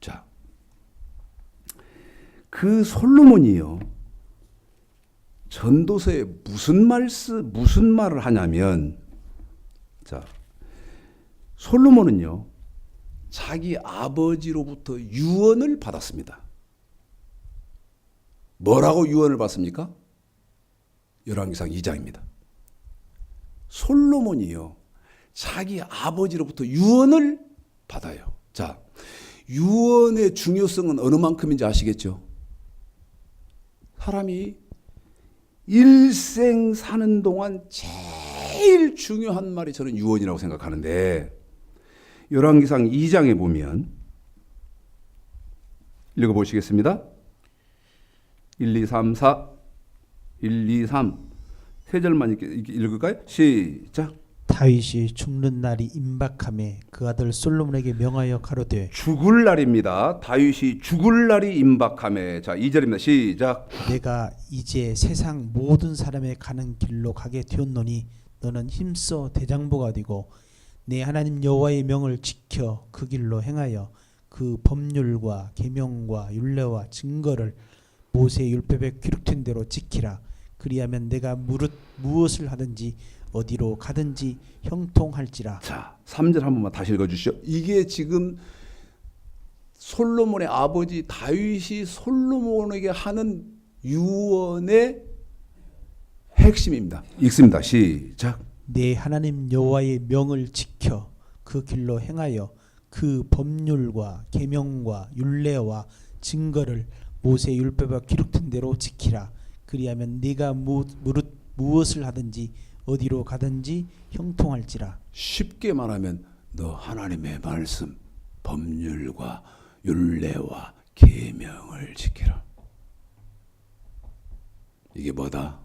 자, 그 솔로몬이요, 전도서에 무슨 말을 하냐면, 자, 솔로몬은요 자기 아버지로부터 유언을 받았습니다. 뭐라고 유언을 받습니까? 열왕기상 2장입니다. 솔로몬이요 자기 아버지로부터 유언을 받아요. 자, 유언의 중요성은 어느 만큼인지 아시겠죠? 사람이 일생 사는 동안 제일 중요한 말이 저는 유언이라고 생각하는데, 열왕기상 2장에 보면 읽어보시겠습니다. 1, 2, 3, 4 1, 2, 3 세 절만 읽을까요? 시작. 다윗이 죽는 날이 임박함에 그 아들 솔로몬에게 명하여 가로되 죽을 날입니다. 다윗이 죽을 날이 임박함에. 자, 2절입니다. 시작. 내가 이제 세상 모든 사람의 가는 길로 가게 되었노니 너는 힘써 대장부가 되고 내 하나님 여호와의 명을 지켜 그 길로 행하여 그 법률과 계명과 율례와 증거를 모세의 율법에 기록된 대로 지키라. 그리하면 내가 무엇을 하든지 어디로 가든지 형통할지라. 자, 3절 한 번만 다시 읽어 주시죠. 이게 지금 솔로몬의 아버지 다윗이 솔로몬에게 하는 유언의 핵심입니다. 읽습니다. 시작. 내 하나님 여호와의 명을 지켜 그 길로 행하여 그 법률과 계명과 율례와 증거를 모세의 율법에 기록된 대로 지키라. 그리하면 네가 무엇을 하든지 어디로 가든지 형통할지라. 쉽게 말하면 너 하나님의 말씀, 법률과 율례와 계명을 지키라. 이게 뭐다?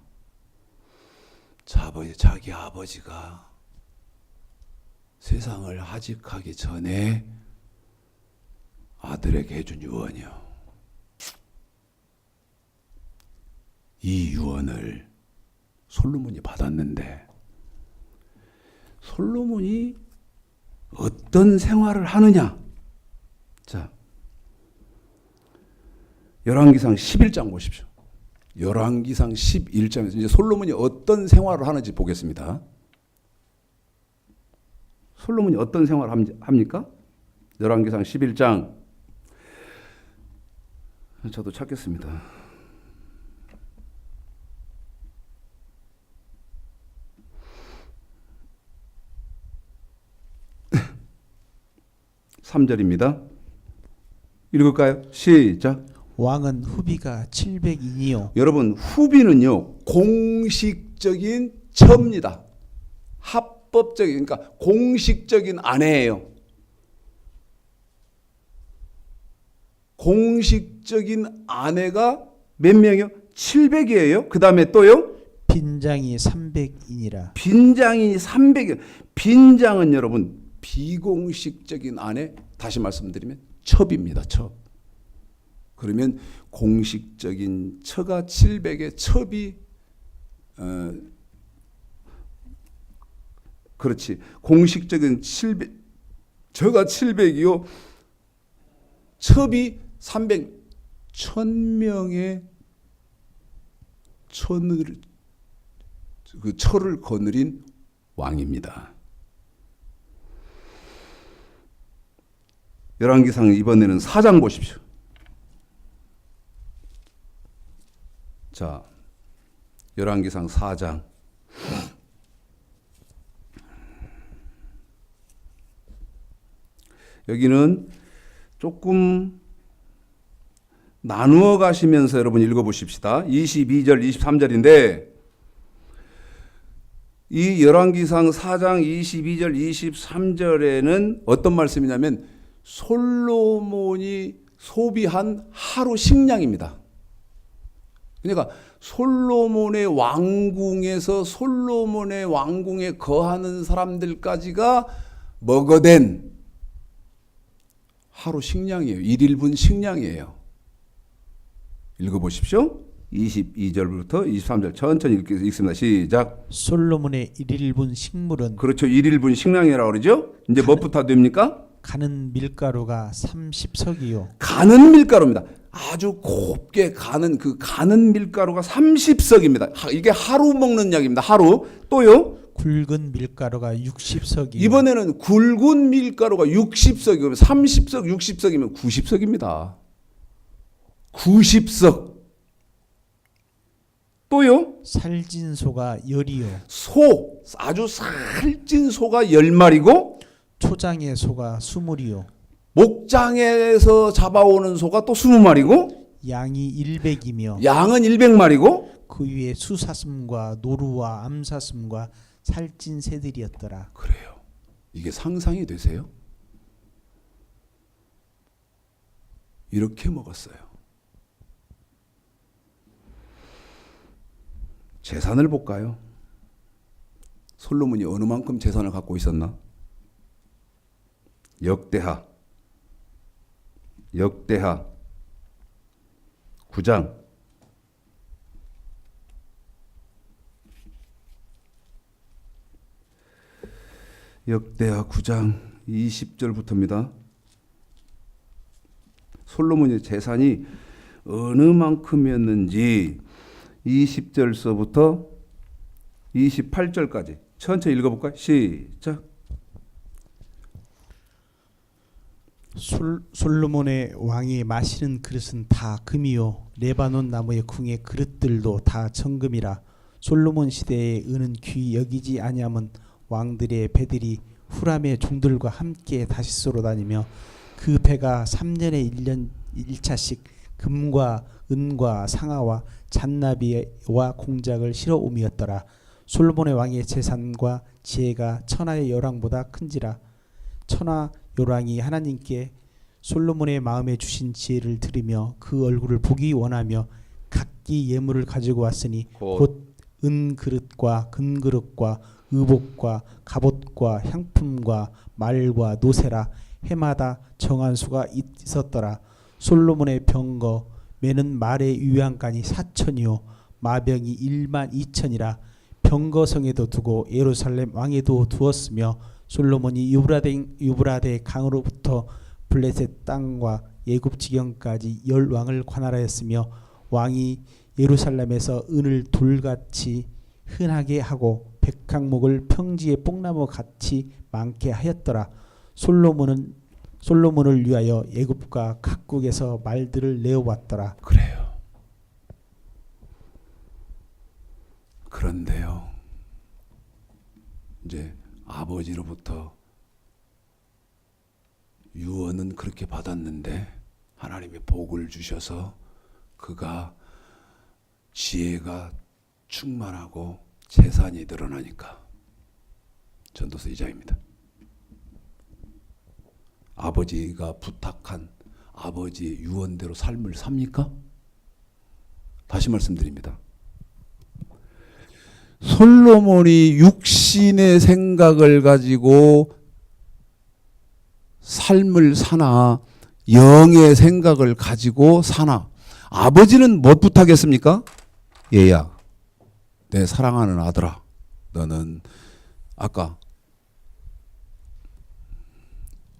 자기 아버지가 세상을 하직하기 전에 아들에게 해준 유언이요. 이 유언을 솔로몬이 받았는데 솔로몬이 어떤 생활을 하느냐? 자, 열왕기상 11장 보십시오. 열왕기상 11장에서 이제 솔로몬이 어떤 생활을 하는지 보겠습니다. 솔로몬이 어떤 생활을 합니까? 열왕기상 11장. 저도 찾겠습니다. (3절입니다) 읽을까요? 시작. 왕은 후비가 700인이요. 여러분, 후비는요 공식적인 처입니다. 합법적인, 그러니까 공식적인 아내예요. 공식적인 아내가 몇 명이요? 700이에요. 그 다음에 또요? 빈장이 300인이라. 빈장이 300이에요. 빈장은 여러분 비공식적인 아내, 다시 말씀드리면 첩입니다. 첩. 그러면 공식적인 처가 700의 첩이 그렇지. 공식적인 700, 저가 700이요. 첩이 300, 1000명의 그 처를 거느린 왕입니다. 열왕기상 이번에는 4장 보십시오. 자, 열왕기상 4장. 여기는 조금 나누어 가시면서 여러분 읽어보십시다. 22절, 23절인데 이 열왕기상 4장 22절, 23절에는 어떤 말씀이냐면 솔로몬이 소비한 하루 식량입니다. 그러니까 솔로몬의 왕궁에서 솔로몬의 왕궁에 거하는 사람들까지가 먹어댄 하루 식량이에요. 1인분 식량이에요. 읽어보십시오. 22절부터 23절 천천히 읽습니다. 시작. 솔로몬의 1인분 식물은 그렇죠. 1인분 식량이라고 그러죠. 이제 뭐부터 됩니까? 가는 밀가루가 30석이요. 가는 밀가루입니다. 아주 곱게 가는 그 가는 밀가루가 30석입니다. 이게 하루 먹는 약입니다. 하루. 또요. 굵은 밀가루가 60석이요. 이번에는 굵은 밀가루가 60석이면 30석, 60석이면 90석입니다. 90석. 또요. 살찐 소가 10이요. 소, 아주 살찐 소가 10마리고 초장의 소가 20이요. 목장에서 잡아오는 소가 또 20마리고 양이 100이며 양은 100마리고 그 위에 수사슴과 노루와 암사슴과 살찐 새들이었더라. 그래요. 이게 상상이 되세요? 이렇게 먹었어요. 재산을 볼까요? 솔로몬이 어느 만큼 재산을 갖고 있었나? 역대하 9장 역대하 9장 20절부터입니다. 솔로몬의 재산이 어느 만큼이었는지 20절서부터 28절까지 천천히 읽어볼까요? 시작. 솔로몬의 왕이 마시는 그릇은 다 금이요 레바논 나무의 궁의 그릇들도 다 정금이라. 솔로몬 시대에 은은 귀히 여기지 아니함은 왕들의 배들이 후람의 종들과 함께 다시스로 다니며 그 배가 3년에 1차씩 금과 은과 상아와 잔나비와 공작을 실어 옴이었더라. 솔로몬의 왕의 재산과 지혜가 천하의 열왕보다 큰지라. 천하 열왕이 하나님께 솔로몬의 마음에 주신 지혜를 들으며 그 얼굴을 보기 원하며 각기 예물을 가지고 왔으니 곧 은그릇과 금그릇과 의복과 갑옷과 향품과 말과 노새라. 해마다 정한 수가 있었더라. 솔로몬의 병거 매는 말의 유양간이 4천이요 마병이 1만 2천이라. 병거성에도 두고 예루살렘 왕에도 두었으며 솔로몬이 유브라데 강으로부터 블레셋 땅과 예굽 지경까지 10왕을 관할하였으며 왕이 예루살렘에서 은을 돌같이 흔하게 하고 백항목을 평지의 뽕나무 같이 많게 하였더라. 솔로몬을 위하여 예굽과 각국에서 말들을 내어왔더라. 그래요. 그런데요, 이제 아버지로부터 유언은 그렇게 받았는데 하나님이 복을 주셔서 그가 지혜가 충만하고 재산이 늘어나니까 전도서 2장입니다. 아버지가 부탁한 아버지의 유언대로 삶을 삽니까? 다시 말씀드립니다. 솔로몬이 육신의 생각을 가지고 삶을 사나 영의 생각을 가지고 사나. 아버지는 뭐 부탁했습니까? 얘야, 내 사랑하는 아들아, 너는 아까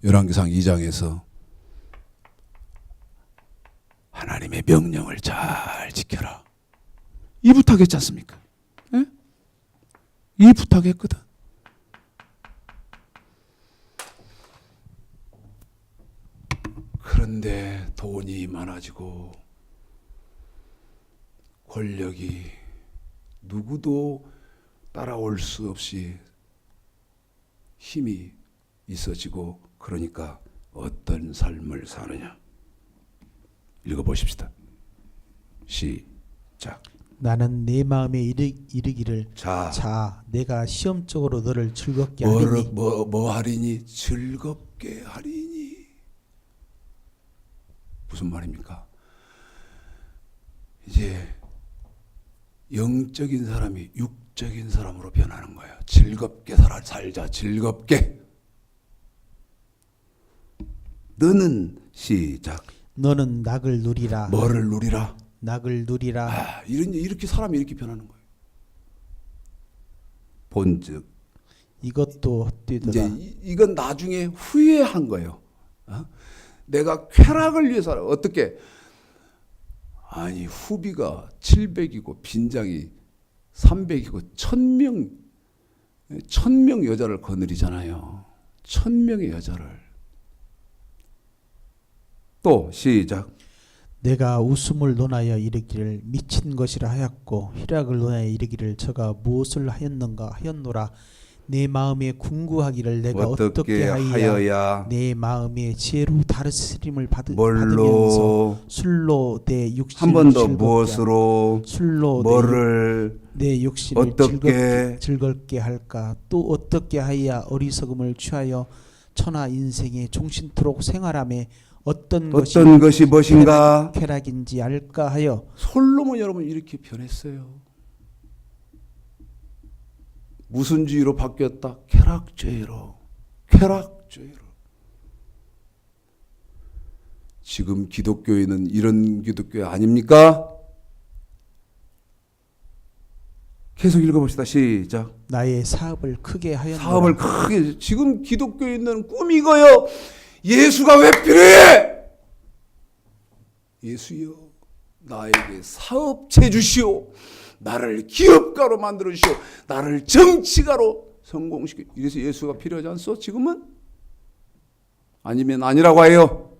열왕기상 2장에서 하나님의 명령을 잘 지켜라, 이 부탁했지 않습니까? 예? 이 부탁했거든. 그런데 돈이 많아지고 권력이 누구도 따라올 수 없이 힘이 있어지고, 그러니까 어떤 삶을 사느냐. 읽어보십시다. 시작. 나는 내 마음에 이르기를 자 내가 시험적으로 너를 즐겁게 하리니. 뭐 하리니? 즐겁게 하리니. 무슨 말입니까? 이제 영적인 사람이 육적인 사람으로 변하는 거예요. 즐겁게 살자. 즐겁게. 너는 시작. 너는 낙을 누리라. 뭐를 누리라? 낙을 누리라. 이렇게 사람이 이렇게 변하는 거예요. 본즉 이것도 헛되더라. 이제 이건 나중에 후회한 거예요. 내가 쾌락을 위해서 어떻게? 아니, 후비가 700이고 빈장이 300이고 1000명 여자를 거느리잖아요. 1000명의 여자를. 또 시작. 내가 웃음을 논하여 이르기를 미친 것이라 하였고 희락을 논하여 이르기를 저가 무엇을 하였는가 하였노라. 내 마음에 궁구하기를 내가 어떻게 하여야 내 마음에 지혜로 다스림을 받으면서 술로 내 육신을 한 번 더 무엇으로 술로 뭐를 내 육신을 어떻게 즐겁게 할까. 또 어떻게 하여야 어리석음을 취하여 천하 인생에 종신토록 생활함에 어떤 것이 무엇인가 쾌락인지 알까 하여. 솔로몬 여러분 이렇게 변했어요. 무슨 주의로 바뀌었다? 쾌락주의로. 쾌락주의로. 지금 기독교인은 이런 기독교 아닙니까? 계속 읽어봅시다. 시작. 나의 사업을 크게 하였노라. 사업을 크게. 지금 기독교인은 꿈이고요. 예수가 왜 필요해? 예수여, 나에게 사업체 주시오. 나를 기업가로 만들어 주시오. 나를 정치가로 성공시켜. 이래서 예수가 필요하지 않소? 지금은? 아니면 아니라고 해요.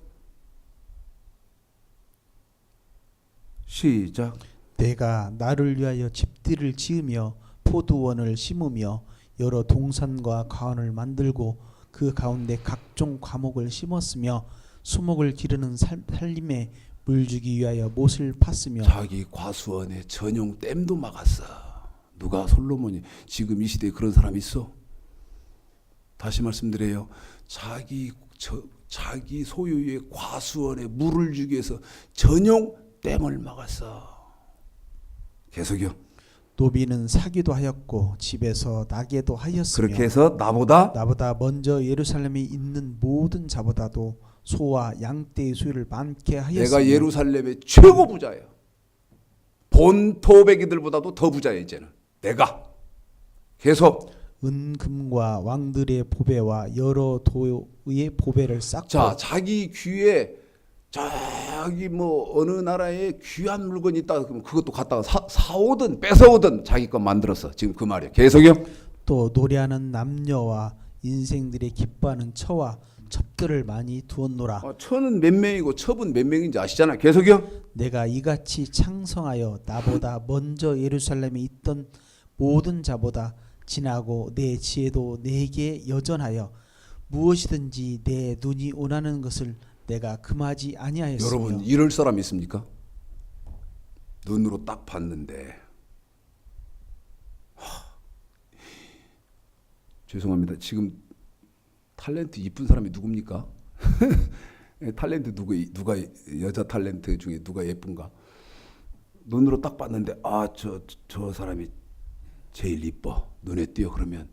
시작. 내가 나를 위하여 집들을 지으며 포도원을 심으며 여러 동산과 가원을 만들고 그 가운데 각종 과목을 심었으며 수목을 기르는 살림에 물주기 위하여 못을 팠으며 자기 과수원에 전용 댐도 막았어. 누가? 솔로몬이. 지금 이 시대에 그런 사람 있어? 다시 말씀드려요. 자기 소유의 과수원에 물을 주기 위해서 전용 댐을 막았어. 계속요. 노비는 사기도 하였고 집에서 나게도 하였으며 그렇게 해서 나보다 먼저 예루살렘에 있는 모든 자보다도 소와 양떼의 수요를 많게 하였으며 내가 예루살렘의 최고 부자야. 본 토백이들보다도 더 부자야 이제는. 내가. 계속. 은금과 왕들의 보배와 여러 도의 보배를 쌓고 자, 자기 귀에 저기 뭐 어느 나라에 귀한 물건이 있다 그러면 그것도 갖다가 사오든 뺏어오든 자기 거 만들었어. 지금 그 말이야. 계속요. 또 노래하는 남녀와 인생들의 기뻐하는 처와 첩들을 많이 두었노라. 처는 몇 명이고 첩은 몇 명인지 아시잖아. 계속요. 내가 이같이 창성하여 나보다 먼저 예루살렘에 있던 모든 자보다 지나고 내 지혜도 내게 여전하여 무엇이든지 내 눈이 원하는 것을 내가 금하지 아니하였으며. 여러분 이럴 사람 있습니까? 눈으로 딱 봤는데 죄송합니다. 지금 탤런트 이쁜 사람이 누굽니까? 탤런트 누가 여자 탤런트 중에 누가 예쁜가? 눈으로 딱 봤는데 저 사람이 제일 이뻐. 눈에 띄어. 그러면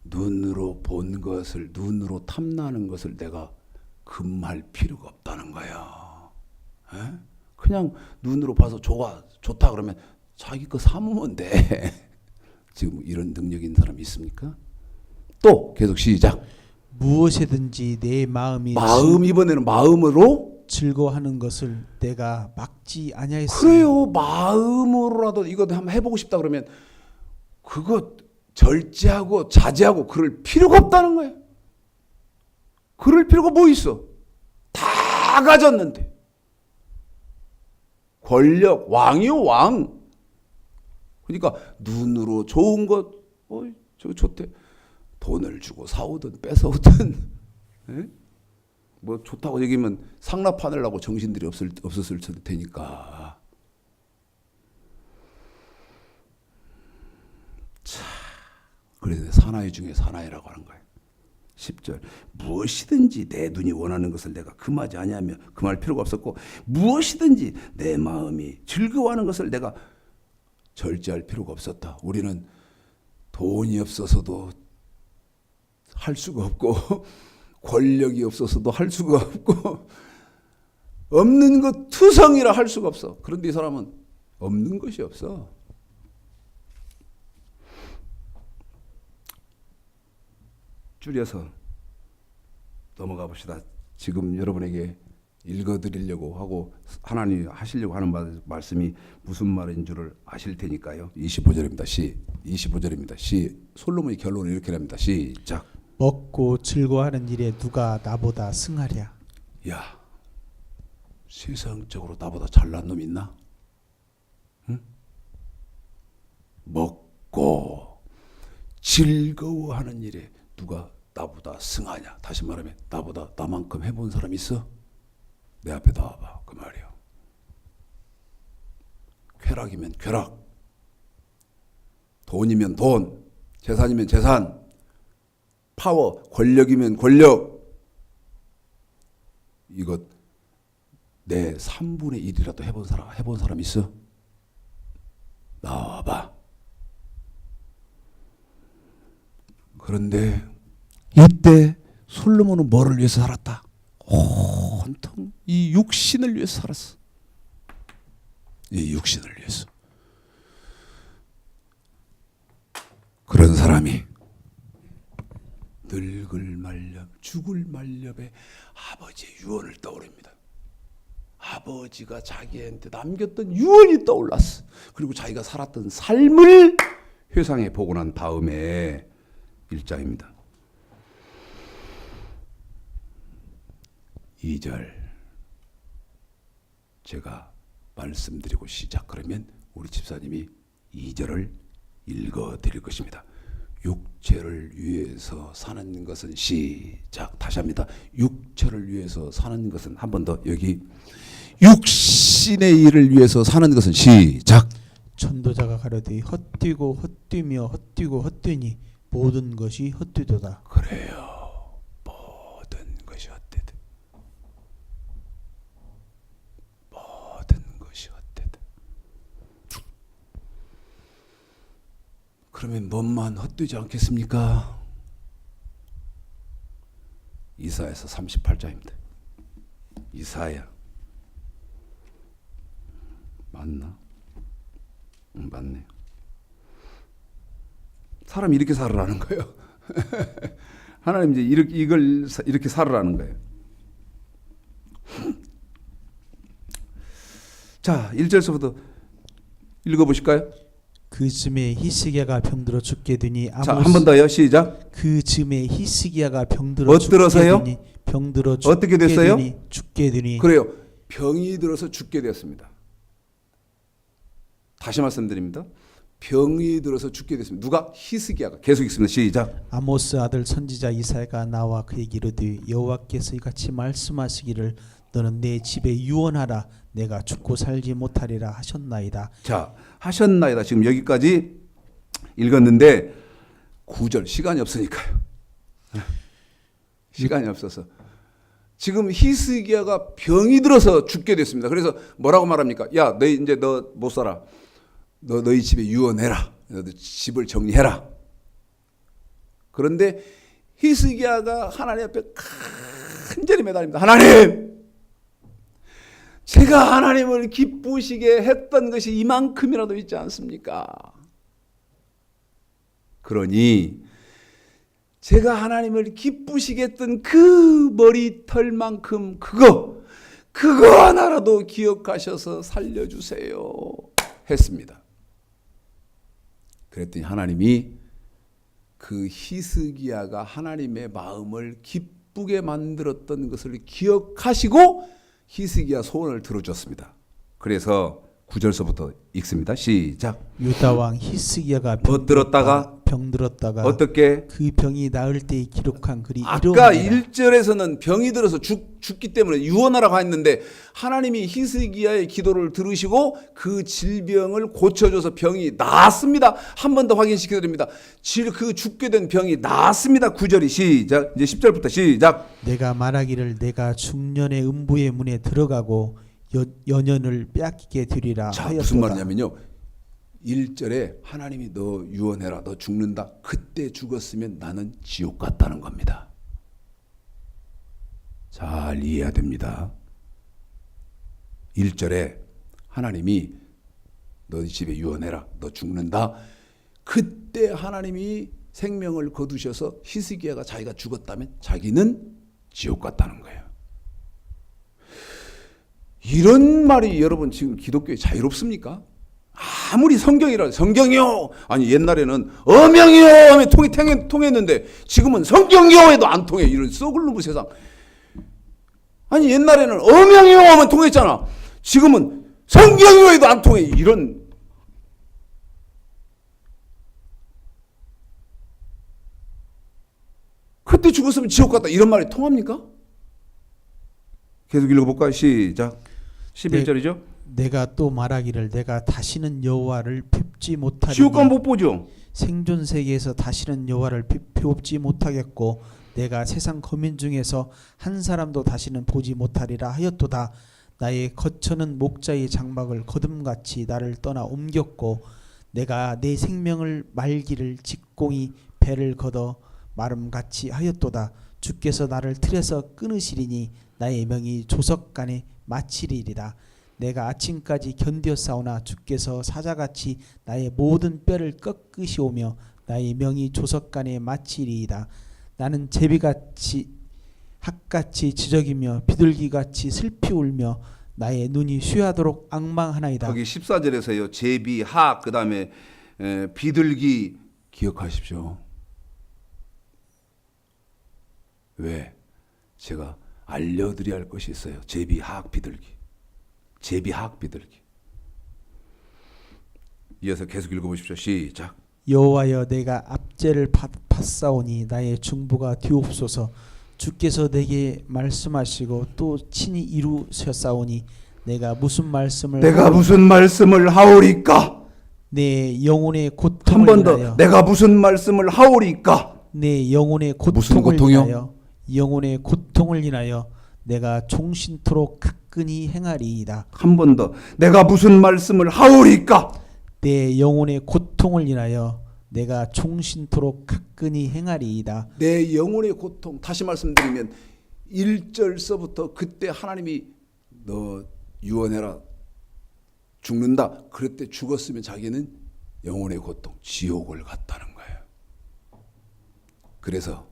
눈으로 본 것을, 눈으로 탐나는 것을 내가 금할 필요가 없다는 거야. 에? 그냥 눈으로 봐서 좋다 그러면 자기 거 사모면 돼. 지금 이런 능력 있는 사람 있습니까? 또 계속 시작. 무엇이든지 내 마음이 이번에는 마음으로 즐거워하는 것을 내가 막지 아니하였으며. 그래요. 마음으로라도 이거 한번 해보고 싶다 그러면 그거 절제하고 자제하고 그럴 필요가 없다는 거예요. 그럴 필요가 뭐 있어? 다 가졌는데. 권력, 왕이요 왕. 그러니까 눈으로 좋은 것, 저거 좋대. 돈을 주고 사오든 뺏어오든, 에? 뭐 좋다고 얘기하면 상납하느라고 정신들이 없었을 테니까. 자, 그래서 사나이 중에 사나이라고 하는 거예요. 10절 무엇이든지 내 눈이 원하는 것을 내가 금하지 아니하며 금할 필요가 없었고 무엇이든지 내 마음이 즐거워하는 것을 내가 절제할 필요가 없었다. 우리는 돈이 없어서도 할 수가 없고 권력이 없어서도 할 수가 없고 없는 것 투성이라 할 수가 없어. 그런데 이 사람은 없는 것이 없어. 줄여서 넘어가 봅시다. 지금 여러분에게 읽어드리려고 하고 하나님이 하시려고 하는 말씀이 무슨 말인 줄을 아실 테니까요. 25절입니다. 25절입니다. 솔로몬의 결론을 이렇게 합니다. 시작. 먹고 즐거워하는 일에 누가 나보다 승하랴. 야, 세상적으로 나보다 잘난 놈 있나? 응? 먹고 즐거워하는 일에 누가 나보다 승하냐? 다시 말하면 나보다 나만큼 해본 사람 있어? 내 앞에 나와봐. 그 말이야. 쾌락이면 쾌락, 돈이면 돈, 재산이면 재산, 파워, 권력이면 권력. 이것 내 3분의 1이라도 해본 사람 있어? 나와봐. 그런데 이때 솔로몬은 뭐를 위해서 살았다? 온통 이 육신을 위해서 살았어. 이 육신을 위해서. 그런 사람이 늙을 말렵 죽을 말렵에 아버지의 유언을 떠오릅니다. 아버지가 자기한테 남겼던 유언이 떠올랐어. 그리고 자기가 살았던 삶을 회상해 보고 난 다음에 1장입니다. 2절 제가 말씀드리고 시작. 그러면 우리 집사님이 2절을 읽어드릴 것입니다. 육체를 위해서 사는 것은 시작. 다시 합니다. 육체를 위해서 사는 것은 한 번 더 여기 육신의 일을 위해서 사는 것은 시작. 전도자가 가로되 헛뛰고 헛뛰며 헛뛰고 헛되니 모든 것이 헛되도다. 그래요. 모든 것이 헛되다. 모든 것이 헛되다. 그러면 뭐만 헛되지 않겠습니까? 이사야서 38장입니다. 이사야 맞나? 맞네. 사람이 이렇게 살으라는 거예요. 하나님 이제 이렇게 살으라는 거예요. 자, 1절서부터 읽어보실까요? 그 즈음에 히스기야가 병들어 죽게 되니 자, 한 번 더요. 시작. 그 즈음에 히스기야가 병들어 어떠러서요? 죽게 되니 병들어 죽게 어떻게 됐어요? 죽게 되니 그래요. 병이 들어서 죽게 되었습니다. 다시 말씀드립니다. 병이 들어서 죽게 됐습니다. 누가? 히스기야가. 계속 읽습니다. 시작. 아모스 아들 선지자 이사야가 나와 그에게 이르되 여호와께서 이같이 말씀하시기를 너는 내 집에 유언하라 내가 죽고 살지 못하리라 하셨나이다. 자, 하셨나이다. 지금 여기까지 읽었는데 9절 시간이 없으니까요. 시간이 없어서 지금 히스기야가 병이 들어서 죽게 됐습니다. 그래서 뭐라고 말합니까? 야, 너 이제 너 못 살아. 너희 집에 유언해라. 너도 집을 정리해라. 그런데 히스기야가 하나님 앞에 간절히 매달립니다. 하나님, 제가 하나님을 기쁘시게 했던 것이 이만큼이라도 있지 않습니까? 그러니 제가 하나님을 기쁘시게 했던 그 머리털만큼 그거 하나라도 기억하셔서 살려주세요 했습니다. 그랬더니 하나님이 그 히스기야가 하나님의 마음을 기쁘게 만들었던 것을 기억하시고 히스기야 소원을 들어줬습니다. 그래서 9절서부터 읽습니다. 시작. 유다 왕 히스기야가 병들었다가 어떻게? 그 병이 나을 때에 기록한 글이 아까 이러하니라. 1절에서는 병이 들어서 죽기 때문에 유언하라고 했는데 하나님이 히스기야의 기도를 들으시고 그 질병을 고쳐줘서 병이 나았습니다. 한 번 더 확인시켜 드립니다. 그 죽게 된 병이 나았습니다. 9절이 시작. 이제 10절부터 시작. 내가 말하기를 내가 중년의 음부의 문에 들어가고 연연을 빼앗기게 되리라 자, 하였도다. 무슨 말이냐면요. 1절에 하나님이 너 유언해라. 너 죽는다. 그때 죽었으면 나는 지옥 갔다는 겁니다. 잘 이해해야 됩니다. 1절에 하나님이 너희 집에 유언해라. 너 죽는다. 그때 하나님이 생명을 거두셔서 히스기야가 자기가 죽었다면 자기는 지옥 갔다는 거예요. 이런 말이 여러분 지금 기독교에 자유롭습니까? 아무리 성경이요. 아니 옛날에는 어명이요 하면 통했는데 지금은 성경이요 해도 안 통해. 이런 썩을 놈의 세상. 아니 옛날에는 어명이요 하면 통했잖아. 지금은 성경이요 해도 안 통해. 이런 그때 죽었으면 지옥 갔다. 이런 말이 통합니까? 계속 읽어볼까요? 시작. 11절이죠. 내가 또 말하기를 내가 다시는 여호와를 뵙지 못하리니 지옥 가면 못 보죠. 생존 세계에서 다시는 여호와를 뵙지 못하겠고 내가 세상 거민 중에서 한 사람도 다시는 보지 못하리라 하였도다. 나의 거처는 목자의 장막을 거둠같이 나를 떠나 옮겼고 내가 내 생명을 말기를 직공이 배를 걷어 마름같이 하였도다. 주께서 나를 틀에서 끊으시리니 나의 명이 조석간에 마치리이다. 내가 아침까지 견디었사오나 주께서 사자같이 나의 모든 뼈를 꺾으시오며 나의 명이 조석간에 마치리이다. 나는 제비같이 학같이 지적이며 비둘기같이 슬피 울며 나의 눈이 쉬하도록 앙망하나이다. 거기 14절에서요. 제비, 학, 그다음에 비둘기 기억하십시오. 왜? 제가 알려드려야 할 것이 있어요. 제비, 학, 비둘기. 제비, 학, 비둘기. 이어서 계속 읽어보십시오. 시작. 여호와여 내가 압제를 받사오니 나의 중보가 뒤옵소서. 주께서 내게 말씀하시고 또 친히 이루셨사오니 내가 무슨 말씀을 하오리까? 내 영혼의 한 고통을 번 더. 인하여 내가 무슨 말씀을 하오리까? 내 영혼의 무슨 고통을 고통이요? 인하여 영혼의 고통을 인하여 내가 종신토록 가끈히 행하리이다. 한 번 더. 내가 무슨 말씀을 하오리까? 내 영혼의 고통을 인하여 내가 종신토록 가끈히 행하리이다. 내 영혼의 고통. 다시 말씀드리면 1절서부터 그때 하나님이 너 유언해라. 죽는다. 그럴 때 죽었으면 자기는 영혼의 고통, 지옥을 갔다는 거예요. 그래서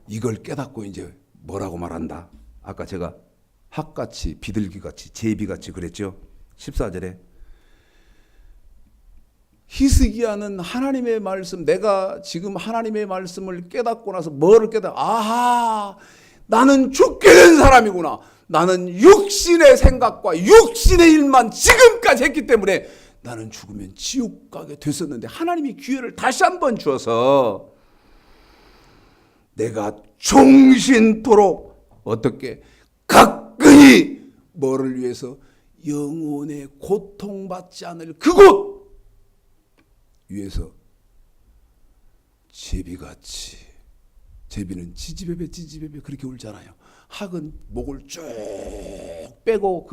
이걸 깨닫고 이제 뭐라고 말한다? 아까 제가 학같이, 비둘기같이, 제비같이 그랬죠. 14절에 히스기야는 하나님의 말씀, 내가 지금 하나님의 말씀을 깨닫고 나서 뭐를 아하, 나는 죽게 된 사람이구나. 나는 육신의 생각과 육신의 일만 지금까지 했기 때문에 나는 죽으면 지옥 가게 됐었는데 하나님이 기회를 다시 한번 주어서 내가 종신토록 어떻게 가끈히 뭐를 위해서 영혼의 고통받지 않을 그곳 위해서 제비같이, 제비는 지지배배 그렇게 울잖아요. 학은 목을 쭉 빼고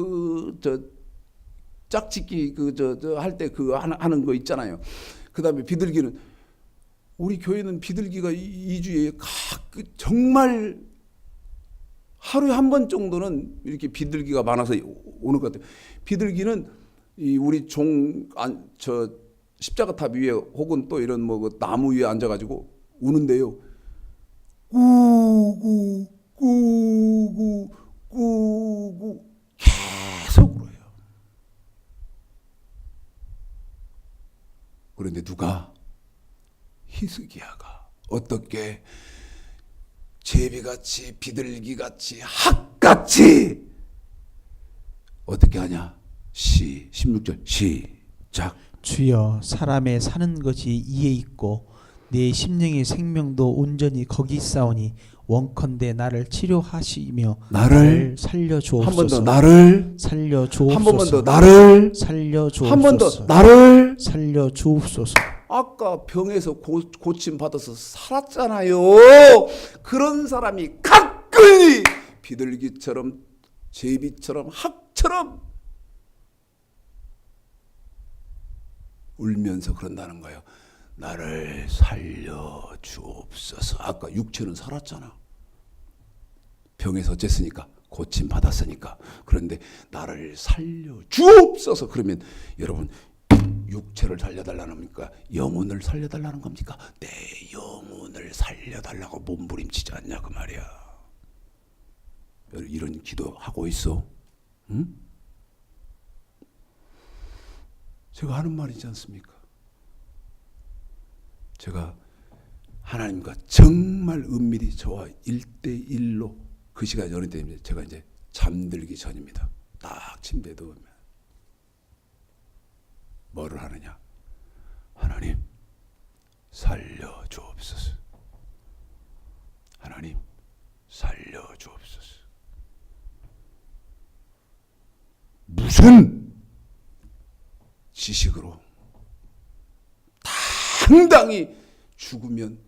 짝짓기 할 때 하는 거 있잖아요. 그다음에 비둘기는, 우리 교회는 비둘기가 2주에 정말 하루에 한 번 정도는 이렇게 비둘기가 많아서 오는 것 같아요. 비둘기는 우리 십자가탑 위에 혹은 또 이런 나무 위에 앉아가지고 우는데요. 꾸구 꾸구 꾸구 계속 울어요. 그런데 누가? 히스기야가 어떻게 제비같이, 비둘기같이, 학같이 어떻게 하냐? 16절 시작. 주여 사람의 사는 것이 이에 있고 내 심령의 생명도 온전히 거기 있사오니 원컨대 나를 치료하시며 나를 살려 주옵소서. 한 번 더 나를 살려 주옵소서. 한 번만 더 나를 살려 주옵소서. 한 번 더 나를 살려 주옵소서. 아까 병에서 고침 받아서 살았잖아요. 그런 사람이 가끔이 비둘기처럼, 제비처럼, 학처럼 울면서 그런다는 거예요. 나를 살려 주옵소서. 아까 육체는 살았잖아. 병에서 어쨌으니까, 고침 받았으니까. 그런데 나를 살려 주옵소서. 그러면 여러분, 육체를 살려달라는 겁니까? 영혼을 살려달라는 겁니까? 내 영혼을 살려달라고 몸부림치지 않냐 그 말이야. 이런 기도하고 있어? 응? 제가 하는 말이지 않습니까? 제가 하나님과 정말 은밀히 저와 1대1로 그 시간이 어느 때입니다. 제가 이제 잠들기 전입니다. 딱 침대에 누우면 뭐를 하느냐? 하나님 살려 주옵소서. 하나님 살려 주옵소서. 무슨 지식으로 당당히 죽으면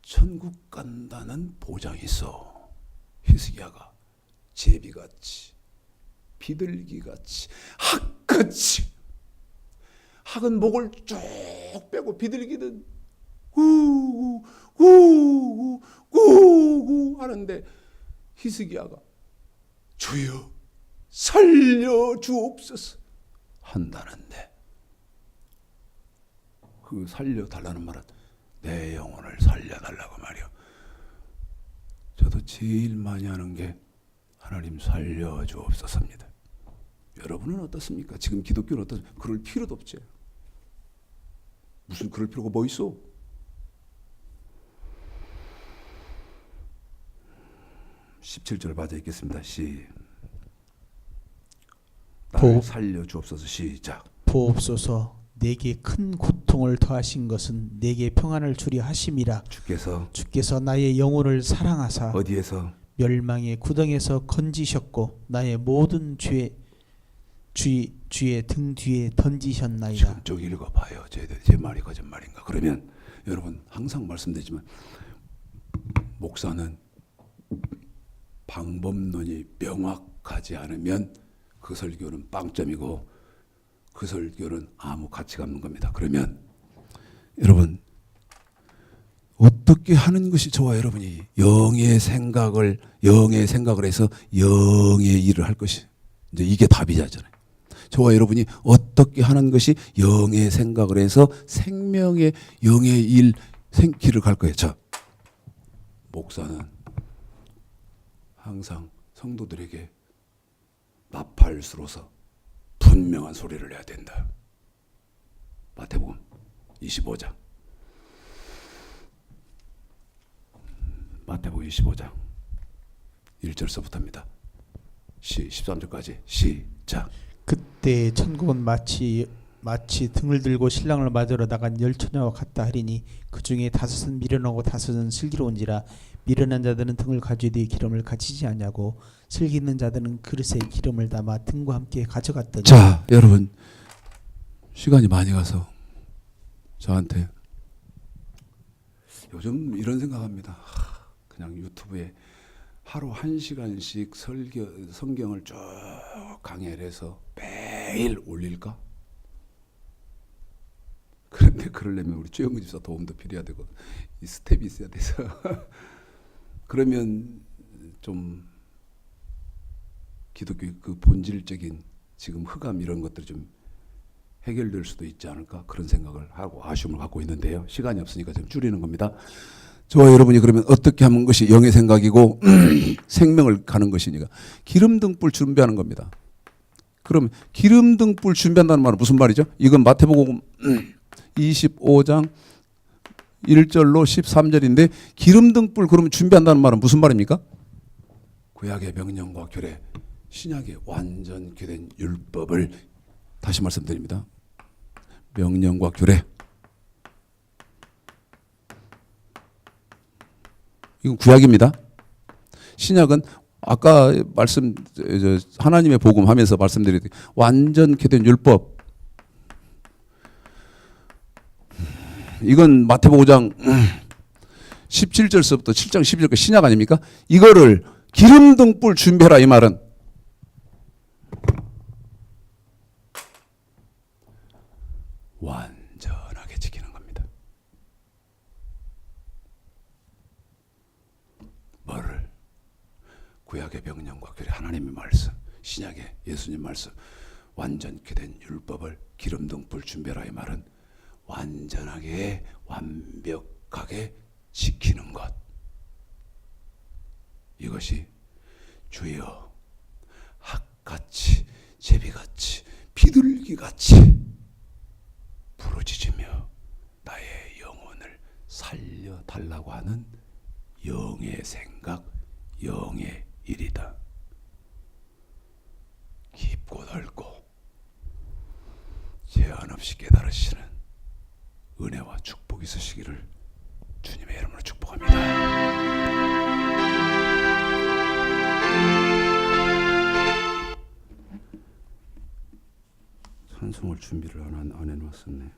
천국 간다는 보장이 있어. 히스기야가 제비같이, 비둘기같이, 학같이, 학은 목을 쭉 빼고 비둘기는 구구 구구 구구 하는데 히스기야가 주여 살려주옵소서 한다는데, 그 살려달라는 말은 내 영혼을 살려달라고 말이요. 저도 제일 많이 하는 게 하나님 살려주옵소서입니다. 여러분은 어떻습니까? 지금 기독교는 어떻습니까? 그럴 필요도 없지. 무슨 그럴 필요가 뭐 있어? (17절) 맞아 읽겠습니다. 나를 살려주옵소서. 시작. 보옵소서. 내게 큰 고통을 더하신 것은 내게 평안을 주려 하심이라. 주께서 나의 영혼을 사랑하사 어디에서? 멸망의 구덩에서 건지셨고 나의 모든 주의 등 뒤에 던지셨나이다. 지금 쭉 읽어봐요. 제 말이 거짓말인가? 그러면 여러분 항상 말씀드리지만 목사는 방법론이 명확하지 않으면 그 설교는 빵점이고 그 설교는 아무 가치가 없는 겁니다. 그러면 여러분 어떻게 하는 것이 저와 여러분이 영의 생각을 해서 영의 일을 할 것이, 이제 이게 답이잖아요. 저와 여러분이 어떻게 하는 것이 영의 생각을 해서 생명의 영의 길을 갈 거예요. 자, 목사는 항상 성도들에게 나팔수로서 분명한 소리를 해야 된다. 마태복음 25장. 마태복음 25장 1절서부터입니다. 13절까지 시작. 그때 천국은 마치 등을 들고 신랑을 맞으러 나간 열 처녀와 같다 하리니 그 중에 다섯은 미련하고 다섯은 슬기로운지라. 미련한 자들은 등을 가지되 기름을 가지지 않냐고 슬기 있는 자들은 그릇에 기름을 담아 등과 함께 가져갔더니. 자, 여러분 시간이 많이 가서 저한테 요즘 이런 생각합니다. 그냥 유튜브에 하루 1시간씩 성경을 쭉 강해를 해서 매일 올릴까? 그런데 그러려면 우리 최영근 집사 도움도 필요해야 되고 이 스텝이 있어야 돼서 그러면 좀 기독교 그 본질적인 지금 흑암 이런 것들이 좀 해결될 수도 있지 않을까, 그런 생각을 하고 아쉬움을 갖고 있는데요. 시간이 없으니까 좀 줄이는 겁니다. 저와 여러분이 그러면 어떻게 하는 것이 영의 생각이고 생명을 가는 것이니까 기름등불 준비하는 겁니다. 그럼 기름등불 준비한다는 말은 무슨 말이죠? 이건 마태복음 25장 1절로 13절인데 기름등불 그러면 준비한다는 말은 무슨 말입니까? 구약의 명령과 규례, 신약의 완전케 된 율법을, 다시 말씀드립니다. 명령과 규례, 이건 구약입니다. 신약은 아까 하나님의 복음 하면서 말씀드렸듯이 완전케 된 율법, 이건 마태복음 5장 17절서부터 7장 12절까지 신약 아닙니까? 이거를 기름등불 준비해라, 이 말은 완전하게 지키는 겁니다. 뭐를? 구약의 명령과 규례, 하나님의 말씀, 신약의 예수님 말씀, 완전케 된 율법을 기름등불 준비해라, 이 말은 완전하게 완벽하게 지키는 것. 이것이 주여 학같이 제비같이 비둘기같이 부르짖으며 나의 영혼을 살려달라고 하는 영의 생각, 영의 일이다. 깊고 넓고 제한 없이 깨달으시는 은혜와 축복이 있으시기를 주님의 이름으로 축복합니다. 찬송을 준비를 안 해놨었네.